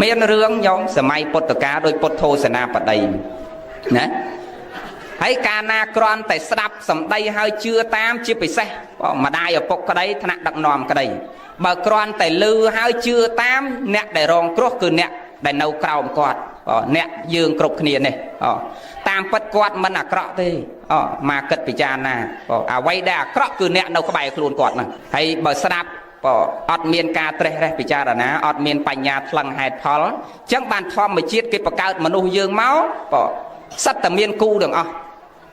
មានរឿងញោមសម័យពុទ្ធកាលដោយពុទ្ធោសនាបតីណាហើយកាលណាគ្រាន់តែស្ដាប់សម្ដីហើយជឿតាមជាពិសេសម្ដាយឪពុកក្តីថ្នាក់ដឹកនាំក្តីបើគ្រាន់តែលឺហើយជឿតាមអ្នកដែលរងគ្រោះគឺអ្នកដែលនៅក្រោមគាត់អ្នកយើងគ្រប់គ្នានេះតាមពិតគាត់មិនអាក្រក់ទេមកគិតពិចារណាអ្វីដែលអាក្រក់គឺអ្នកនៅក្បែរខ្លួនគាត់ហ្នឹងហើយបើស្ដាប់អត់មានការត្រេះរេះពិចារណាអត់មានបញ្ញាថ្លឹងហេតុផលអញ្ចឹងបានធម្មជាតិគេបង្កើតមនុស្សយើងមកសិតតែមានគូទាំងអស់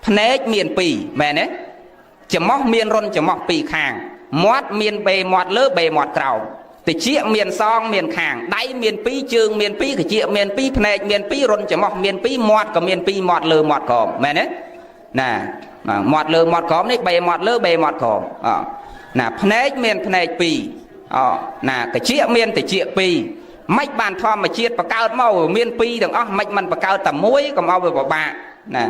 ភ្នែកមាន2មែនទេច្រមុះមានរុនច្រមុះ2ខាងមាត់មានបេមាត់លើបេមាត់ក្រោមតិចមានសងមានខាងដៃមាន2ជើងមាន2កញ្ចៀកមាន2ភ្នែកមាន2រុនច្រមុះមាន2មាត់ក៏មាន2មាត់លើមាត់ក្រោមមែនទេណាមាត់លើមាត់ក្រោមនេះបេមាត់លើបេមាត់ក្រោមណាភ្នែកមានភ្នែក2ណាកញ្ចៀកមានតិច2មិនបានធម្មជាតិបង្កើតមកមាន2ទាំងអស់មិនបង្កើតតែមួយកុំឲ្យវាពិបាកណា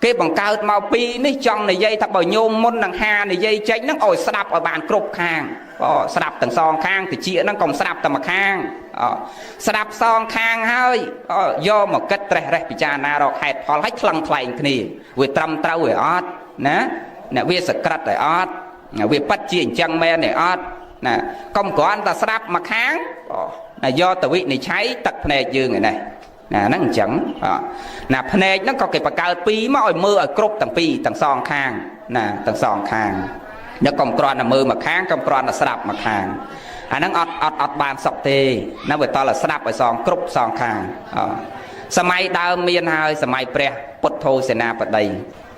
គេបង្កើតមក2នេះចង់និយាយថាបើញោមមុននឹងនិយាយចេញហ្នឹងឲ្យស្ដាប់ឲ្យបានគ្រប់ខាងស្ដាប់ទាំងសងខាងតិចហ្នឹងកុំស្ដាប់តែមួយខាងស្ដាប់សងខាងហើយយកមកគិតត្រេះរេះពិចារណារកហេតុផលឲ្យថ្លឹងថ្លែងគ្នាវាត្រឹមត្រូវឲ្យអត់ណាអ្នកវាសក្រិតឲ្យអត់ វាប៉ັດជាអញ្ចឹងមែនទេអត់ណាកុំគ្រាន់តែស្ដាប់មកខាងយកទៅវិនិច្ឆ័យទឹកភ្នែកយើងឯនេះណាហ្នឹងអញ្ចឹងណាភ្នែកហ្នឹងក៏គេបង្កើតពីរមកឲ្យមើលឲ្យគ្រប់ទាំងពីរទាំងសងខាងណាទាំងសងខាងយកកុំគ្រាន់តែមើលមកខាងកុំគ្រាន់តែស្ដាប់មកខាងអាហ្នឹងអត់បានសុខទេណាវាតតែស្ដាប់ឲ្យសងគ្រប់សងខាងសម័យដើមមានហើយសម័យព្រះពុទ្ធោសេនាបតី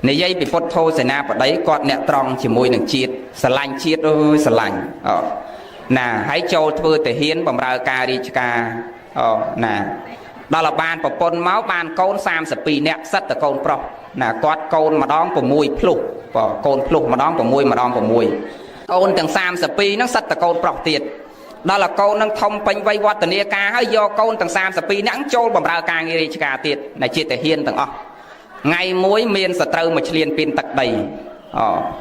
និយាយពីពុទ្ធោសេនាបតីគាត់អ្នកត្រង់ជាមួយនឹងជាតិស្រឡាញ់ជាតិអើយស្រឡាញ់ណាហើយចូលធ្វើទាហានបម្រើការរាជការណាដល់បានប្រពន្ធមកបានកូន32នាក់សិតតែកូនប្រុសណាគាត់កូនម្ដង6ភ្លុះកូនភ្លុះម្ដង6ម្ដង6កូនទាំង32ហ្នឹងសិតតែកូនប្រុសទៀតដល់កូននឹងធំពេញវ័យវឌ្ឍនាការហើយយកកូនទាំង32នាក់ចូលបម្រើការងាររាជការទៀតដែលជាទាហានទាំងអស់ថ្ងៃមួយមានសត្រូវមកឈ្លានពានទឹកដី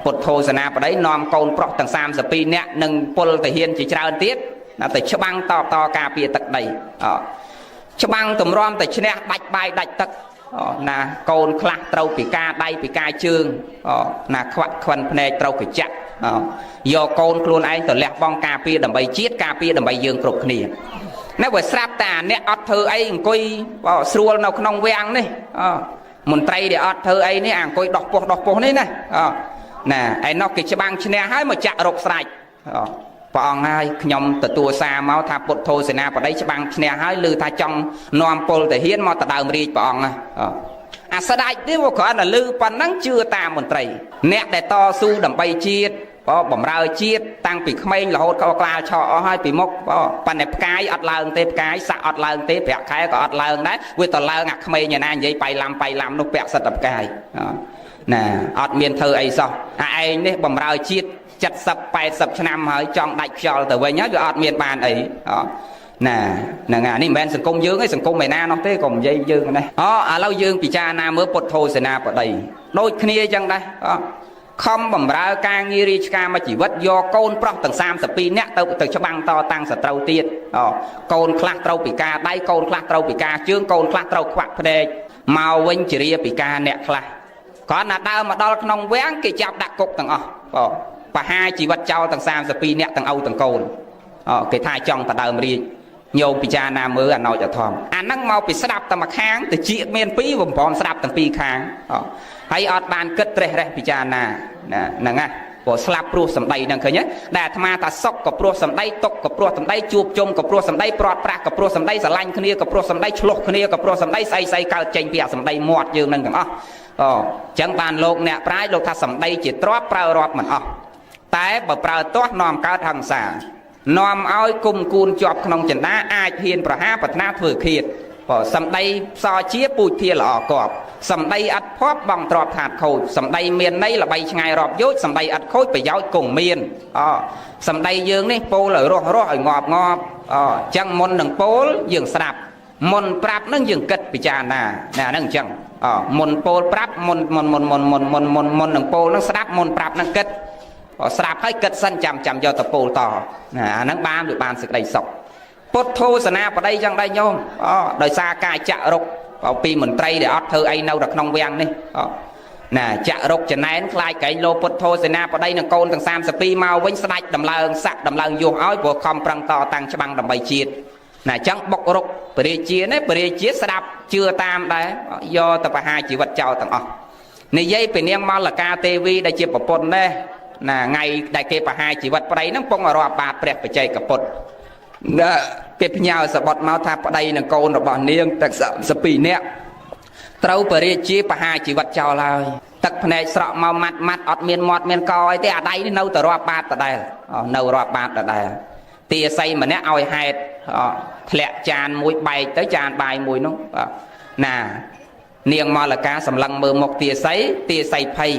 ពុទ្ធោសេនាបតីនាំកូនប្រុសទាំង32នាក់និងពលទាហានជាច្រើនទៀតណាទៅច្បាំងតការពារទឹកដីច្បាំងទម្រាំតែឈ្នះដាច់បាយដាច់ទឹកណាកូនខ្លះត្រូវពិការដៃពិការជើងណាខ្វាក់ខ្វិនភ្នែកត្រូវកញ្ចាក់យកកូនខ្លួនឯងទៅលះបង់ការពារដើម្បីជាតិការពារដើម្បីយើងគ្រប់គ្នាណាបើស្រាប់តែអ្នកអត់ធ្វើអីអង្គុយស្រួលនៅក្នុងវាំងនេះមន្ត្រីដែលអត់ធ្វើអីនេះអង្គុយដោះពោះនេះណាណាឯនោះគេច្បាំងឈ្នះហើយមកចាក់រកស្រេចព្រះអង្គហើយខ្ញុំទទួលសារមកថាពុទ្ធោសេនាបតីច្បាំងឈ្នះហើយឮថាចង់នាំពលទាហានមកទៅដើមរាជព្រះអង្គអាស្ដេចនេះមកគ្រាន់តែឮប៉ុណ្ណឹងជឿតាមមន្ត្រីអ្នកដែលតស៊ូដើម្បីជាតិបំរើជាតិតាំងពីក្មេងរហូតក្បាលឆក់អស់ហើយពីមុខប៉ុន្តែផ្កាយអត់ឡើងទេផ្កាយសាក់អត់ឡើងទេប្រាក់ខែក៏អត់ឡើងដែរវាទៅឡើងអាក្មេងឯណានិយាយបៃឡាំនោះពាក់សិតតែផ្កាយណាអត់មានធ្វើអីសោះអាឯងនេះបំរើជាតិ70 80ឆ្នាំហើយចង់ដាច់ខ្យល់ទៅវិញហើយវាអត់មានបានអីណាហ្នឹងអានេះមិនមែនសង្គមយើងទេសង្គមឯណានោះទេកុំនិយាយយើងនេះឥឡូវយើងពិចារណាមើលពុទ្ធោសេនាបតីដូចគ្នាអញ្ចឹងដែរខំបំរើការងាររាជការមួយជីវិតយកកូនប្រុសទាំង32នាក់ទៅច្បាំងតតាំងសត្រូវទៀតកូនខ្លះត្រូវពិការដៃកូនខ្លះត្រូវពិការជើងកូនខ្លះត្រូវខ្វាក់ភ្នែកមកវិញជារាពិការអ្នកខ្លះគ្រាន់តែដើរមកដល់ក្នុងវាំងគេចាប់ដាក់គុកទាំងអស់បហាជីវិតចោលទាំង32នាក់ទាំងឪទាំងកូនគេថាចង់ទៅដើមរាជញោមពិចារណាមើលអណោចអធម្មអាហ្នឹងមកពីស្ដាប់តែម្ខាងទៅជាមានពីរបំប្រមស្ដាប់ទាំងពីរខាងហើយអត់បានគិតត្រេះរេះពិចារណាហ្នឹងណាព្រោះស្លាប់ព្រោះសម្ដីហ្នឹងឃើញទេដែលអាត្មាថាសុខក៏ព្រោះសម្ដីទុក្ខក៏ព្រោះសម្ដីជួបជុំក៏ព្រោះសម្ដីព្រាត់ប្រាសក៏ព្រោះសម្ដីស្រឡាញ់គ្នាក៏ព្រោះសម្ដីឆ្លោះគ្នាក៏ព្រោះសម្ដីស្អីកើតចេញពីអាសម្ដីមាត់យើងហ្នឹងទាំងអស់អញ្ចឹងបានលោកអ្នកប្រាជ្ញលោកថាសម្ដីជាទ្រព្យប្រើរាប់មិនអស់តែបើប្រើទាស់នាំកើតហិង្សានាំឲ្យគុំគួនជាប់ក្នុងចន្ទាអាចហ៊ានប្រហារប្រាថ្នាធ្វើឃាតសម្ដីផ្សោជាពូជធាល្អកប់សម្ដីឥតភ័ព្វបងទ្របថាតខូចសម្ដីមានន័យល្បីឆ្ងាយរាប់យោជសម្ដីឥតខូចប្រយោជន៍គង់មានសម្ដីយើងនេះពោលឲ្យរស់ឲ្យងាប់ងាប់អញ្ចឹងមុននឹងពោលយើងស្ដាប់មុនប្រាប់នឹងយើងគិតពិចារណាហ្នឹងអញ្ចឹងមុនពោលប្រាប់មុននឹងពោលនឹងស្ដាប់មុនប្រាប់នឹងគិតស្ដាប់ហើយគិតសិនចាំយកទៅពោលតអាហ្នឹងបានសេចក្តីសុខពុទ្ធោសេនាបតីចឹងដែរញោមដោយសារការចាក់រុកពីមន្ត្រីដែលអត់ធ្វើអីនៅក្នុងវាំងនេះណាចាក់រុកចំណែនខ្លាចកែងលោពុទ្ធោសេនាបតីនឹងកូនទាំង32មកវិញស្ដាច់ដំឡើងសាក់ដំឡើងយោះឲ្យព្រោះខំប្រឹងតតាំងច្បាំងដើម្បីជាតិណាអញ្ចឹងបុករុកពរាជានេះពរាជាស្ដាប់ជឿតាមដែរយកទៅបហាជីវិតចោលទាំងអស់និយាយពីនាងមល្កាទេវីដែលជាប្រពន្ធដែរណាថ្ងៃដែលគេបហាជីវិតប្តីហ្នឹងពងរាប់បាតព្រះបច្ចេកពុទ្ធគេផ្ញើសបុតមកថាប្តីនឹងកូនរបស់នាងទឹក12នាក់ត្រូវពរាជាបហាជីវិតចោលហើយទឹកភ្នែកស្រក់មកម៉ាត់អត់មានមាត់មានកអីទេអាដៃនេះនៅតែរាប់បាតដដែលនៅរាប់បាតដដែលទាស័យម្នាក់ឲ្យហេតុធ្លាក់ចានមួយបែកទៅចានបាយមួយនោះណានាងមល្កាសម្លឹងមើលមុខទាស័យភ័យ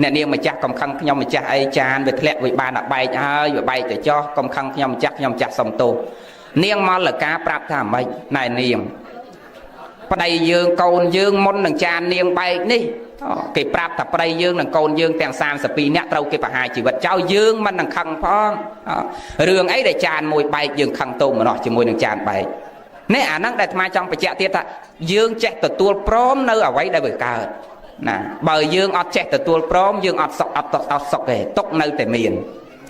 អ្នកនាងម្ចាស់កំខឹងខ្ញុំម្ចាស់អីចានវាធ្លាក់វាបានតែបែកហើយវាបែកទៅចោះកំខឹងខ្ញុំម្ចាស់សុំទោសនាងមល្កាប្រាប់ថាម៉េចណែនាងប្តីយើងកូនយើងមុននឹងចាននាងបែកនេះគេប្រាប់ថាប្តីយើងនិងកូនយើងទាំង32នាក់ត្រូវគេបហាជីវិតចោលយើងមិននឹងខឹងផងរឿងអីដែលចានមួយបែកយើងខឹងតូមម្នោះជាមួយនឹងចានបែកនេះអាហ្នឹងដែលអាត្មាចង់បញ្ជាក់ទៀតថាយើងចេះទទួលព្រមនៅអ្វីដែលវាកើត ណាបើយើងអត់ចេះទទួលព្រមយើងអត់សុខអត់សុខទេទុកនៅតែមាន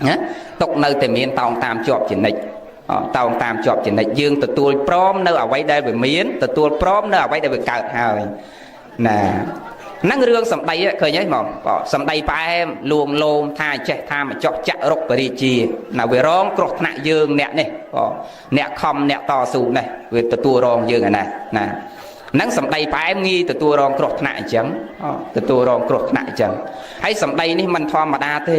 ណាទុកនៅតែមានតោងតាមជាប់ចនិចតោងតាមជាប់ចនិចយើងទទួលព្រមនៅអ្វីដែលវាមានទទួលព្រមនៅអ្វីដែលវាកើតហើយណាហ្នឹងរឿងសម្ដីឃើញទេហ្មងសម្ដីផ្អែមលួងលោមថាចេះថាមកចោះចាក់រុកបរិជាណាវារងគ្រោះថ្នាក់យើងអ្នកនេះអ្នកខំអ្នកតស៊ូនេះវាទទួលរងយើងណាហ្នឹងសម្ដីផ្អែមងាយទទួលរងគ្រោះថ្នាក់អញ្ចឹងទទួលរងគ្រោះថ្នាក់អញ្ចឹងហើយសម្ដីនេះមិនធម្មតាទេ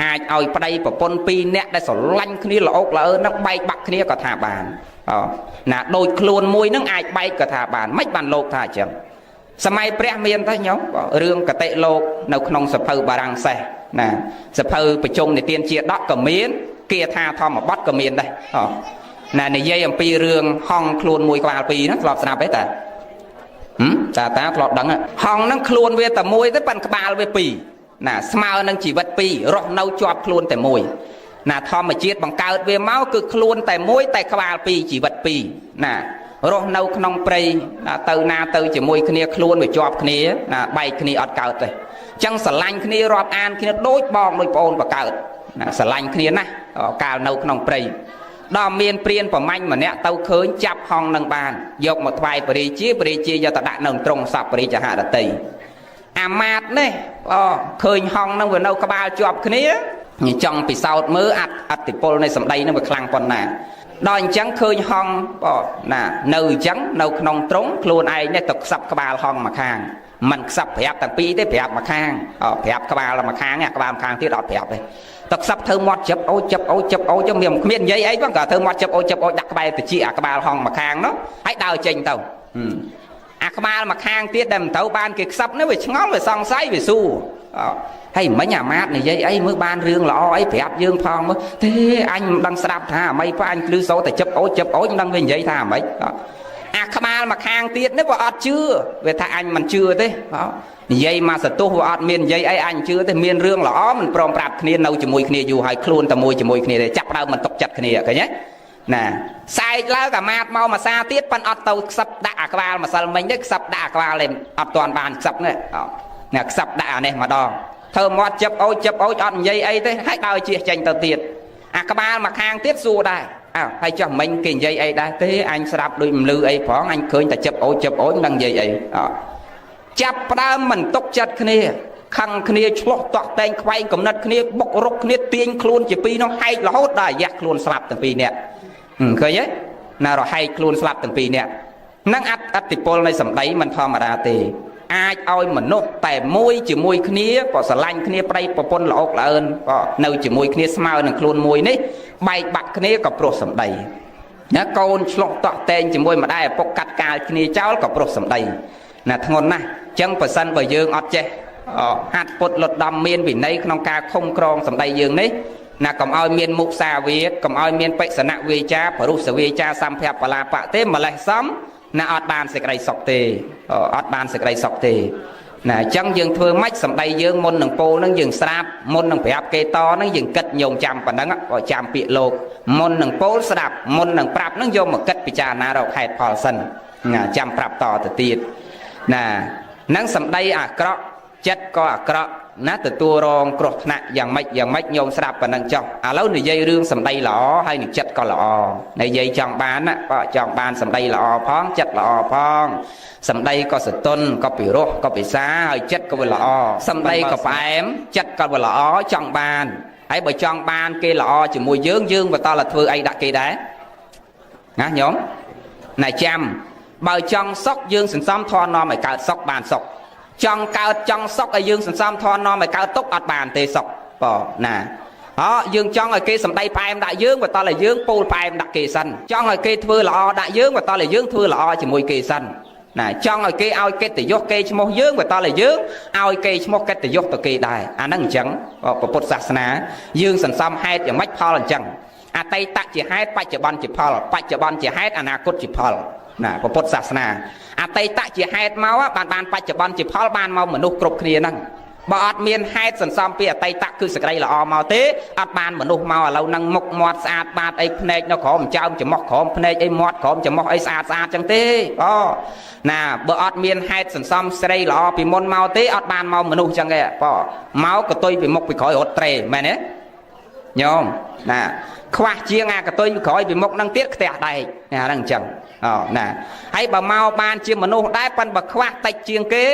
អាចឲ្យប្តីប្រពន្ធ2នាក់ដែលស្រឡាញ់គ្នាល្អោកល្អើនឹងបែកបាក់គ្នាក៏ថាបានណាដូចខ្លួនមួយនឹងអាចបែកក៏ថាបានមិនបានលោកថាអញ្ចឹងសម័យព្រះមានទេញោមរឿងកតិលោកនៅក្នុងសភៅបារាំងសេះណាសភៅប្រជុំនិទានជាដកក៏មានគាថាធម្មបទក៏មានដែរណានិយាយអំពីរឿងហង្សខ្លួនមួយក្បាលពីរហ្នឹងធ្លាប់ស្ដាប់ទេតាធ្លាប់ដឹងហង្សហ្នឹងខ្លួនវាតែមួយទេប៉ិនក្បាលវាពីរណាស្មើនឹងជីវិតពីររស់នៅជាប់ខ្លួនតែមួយណាធម្មជាតិបង្កើតវាមកគឺខ្លួនតែមួយតែក្បាលពីរជីវិតពីរណារស់នៅក្នុងព្រៃទៅណាទៅជាមួយគ្នាខ្លួនវាជាប់គ្នាណាបែកគ្នាអត់កើតទេអញ្ចឹងស្រឡាញ់គ្នារាប់អានគ្នាដូចបងដូចប្អូនបកើតណាស្រឡាញ់គ្នាណាកាលនៅក្នុងព្រៃដល់មានព្រានប្រមាញ់ម្នាក់ទៅឃើញចាប់ហង្សនឹងបានយកមកថ្វាយបរិជាយកទៅដាក់នៅត្រង់សពបរិជាហរតីអាមាត្យនេះឃើញហង្សនឹងវានៅក្បាលជាប់គ្នាចង់ពិសោធន៍មើលអតិពលនៃសម្ដីនឹងវាខ្លាំងប៉ុណ្ណាដល់អញ្ចឹងឃើញហង្សណានៅអញ្ចឹងនៅក្នុងត្រង់ខ្លួនឯងនេះទៅខ្សឹបក្បាលហង្សមកខាងមិនខ្សឹបប្រាប់ទាំងពីរទេប្រាប់មកខាងប្រាប់ក្បាលមកខាងក្បាលមកខាងទៀតអត់ប្រាប់ទេទៅខ្សឹបធ្វើមាត់ជិបអូចឹងមាននិយាយអីបងក៏ធ្វើមាត់ជិបអូដាក់ក្បែរតិចអាក្បាលហង្សមកខាងនោះហើយដើរចេញទៅអាក្បាលមកខាងទៀតដែលមិនទៅបានគេខ្សឹបនេះវាឆ្ងល់វាសង្ស័យវាស៊ូហើយមិញអាម៉ាតនិយាយអីមើលបានរឿងល្អអីប្រាប់យើងផងមើលទេអញមិនដឹងស្ដាប់ថាអ្វីប៉ាអញភ្លឺសូតែជិបអូមិនដឹងវានិយាយថាអ្វីអាក្បាលមកខាងទៀតនេះវាអត់ជឿវាថាអញមិនជឿទេនិយាយមកសតុះវាអត់មាននិយាយអីអញជឿទេមានរឿងល្អមិនព្រមប្រាប់គ្នានៅជាមួយគ្នាយូរហើយខ្លួនតែមួយជាមួយគ្នាទេចាប់ដើមមិនຕົកចិត្តគ្នាឃើញទេណាសែកឡើងអាម៉ាតមកមួយសាទៀតប៉ិនអត់ទៅខ្សឹបដាក់អាក្បាលម្សិលមិញទេខ្សឹបដាក់អាក្បាលឯងអត់ទាន់បានខ្សឹបនេះខ្សឹបដាក់អានេះម្ដងធ្វើមាត់ជិបអូចអត់និយាយអីទេហើយដើរជិះចេញទៅទៀតអាក្បាលមកខាងទៀតសួរដែរហើយចុះមិញគេនិយាយអីដែរទេអញស្ដាប់ដូចមិនលឺអីផងអញឃើញតែជិបអូចមិនដឹងនិយាយអីចាប់ផ្ដើមមិនຕົកចិត្តគ្នាខឹងគ្នាឆ្លោះតាក់តែងខ្វែងកំណត់គ្នាបុករុកគ្នាទាញខ្លួនជាពីរនោះហែករហូតដល់រយៈខ្លួនស្លាប់ទាំងពីរនាក់ឃើញទេណារហែកខ្លួនស្លាប់ទាំងពីរនាក់នឹងអតិពលនៃសម្ដីមិនធម្មតាទេអាចឲ្យមនុស្សតែមួយជាមួយគ្នាក៏ស្រឡាញ់គ្នាប្តីប្រពន្ធល្អល្អើនក៏នៅជាមួយគ្នាស្មើនឹងខ្លួនមួយនេះបែកបាក់គ្នាក៏ព្រោះសម្ដីណាកូនឆ្លោះតាក់តែងជាមួយម្ដាយឪពុកកាត់កាលគ្នាចោលក៏ព្រោះសម្ដីណាធ្ងន់ណាស់អញ្ចឹងបើសិនបើយើងអត់ចេះហាត់ពុតលត់ដំមានវិន័យក្នុងការឃុំក្រងសម្ដីយើងនេះណាកុំឲ្យមានមុសាវាកុំឲ្យមានបិសនៈវាចាបរុសវាចាសម្ភៈបលាបៈទេម្លេះសំណាអត់បានសេចក្តីសុខទេអត់បានសេចក្តីសុខទេណាអញ្ចឹងយើងធ្វើម៉េចសម្ដីយើងមុននឹងពោលនឹងយើងស្រាបមុននឹងប្រាប់គេតនឹងយើងគិតញោមចាំប៉ុណ្ណឹងក៏ចាំពាក្យលោកមុននឹងពោលស្ដាប់មុននឹងប្រាប់នឹងយកមកគិតពិចារណារកហេតុផលសិនណាចាំប្រាប់តទៅទៀតណានឹងសម្ដីអាក្រក់ចិត្តក៏អាក្រក់ណាទទួលរងគ្រោះថ្នាក់យ៉ាងម៉េចញោមស្ដាប់ប៉ុណ្ណឹងចុះឥឡូវនិយាយរឿងសម្ដីល្អហើយនឹងចិត្តក៏ល្អនិយាយចង់បានណាក៏ចង់បានសម្ដីល្អផងចិត្តល្អផងសម្ដីក៏សន្ទុនក៏ពិរោះក៏ពិសាហើយចិត្តក៏វាល្អសម្ដីក៏ផ្អែមចិត្តក៏វាល្អចង់បានហើយបើចង់បានគេល្អជាមួយយើងបន្តតែធ្វើអីដាក់គេដែរណាញោមណែចាំបើចង់សុខយើងសន្សំធននាំឲ្យកើតសុខបានសុខចង់កើតចង់សុខឲ្យយើងសន្សំធននាំឲ្យកើតទុកអត់បានទេសុខណាយើងចង់ឲ្យគេសម្ដីផ្អែមដាក់យើងបន្តតែយើងពោលផ្អែមដាក់គេសិនចង់ឲ្យគេធ្វើល្អដាក់យើងបន្តតែយើងធ្វើល្អជាមួយគេសិនណាចង់ឲ្យគេឲ្យកិត្តិយសគេឈ្មោះយើងបន្តតែយើងឲ្យគេឈ្មោះកិត្តិយសទៅគេដែរអាហ្នឹងអញ្ចឹងពុទ្ធសាសនាយើងសន្សំហេតុយ៉ាងម៉េចផលអញ្ចឹងអតីតជាហេតុបច្ចុប្បន្នជាផលបច្ចុប្បន្នជាហេតុអនាគតជាផលណាពុទ្ធសាសនាអតីតជាហេតុមកបានបច្ចុប្បន្នជាផលបានមកមនុស្សគ្រប់គ្នាហ្នឹង បើអត់មានហេតុសន្សំពីអតីតគឺសេចក្តីល្អមកទេអត់បានមនុស្សមកឥឡូវនឹងមុខមាត់ស្អាតបាតអីភ្នែកនៅក្រោមចោមច្រមុះក្រោមភ្នែកអីមាត់ក្រោមច្រមុះអីស្អាតចឹងទេអូណាបើអត់មានហេតុសន្សំស្រីល្អពីមុនមកទេអត់បានមកមនុស្សចឹងទេប៉មកកតុយពីមុខពីក្រោយរត់ត្រេមែនទេញោមណាខ្វះជាងអាកតុយពីក្រោយពីមុខនឹងទៀតខ្ទះដែកណាហ្នឹងអញ្ចឹងអូណាហើយបើមកបានជាមនុស្សដែរប៉ិនបើខ្វះតិចជាងគេ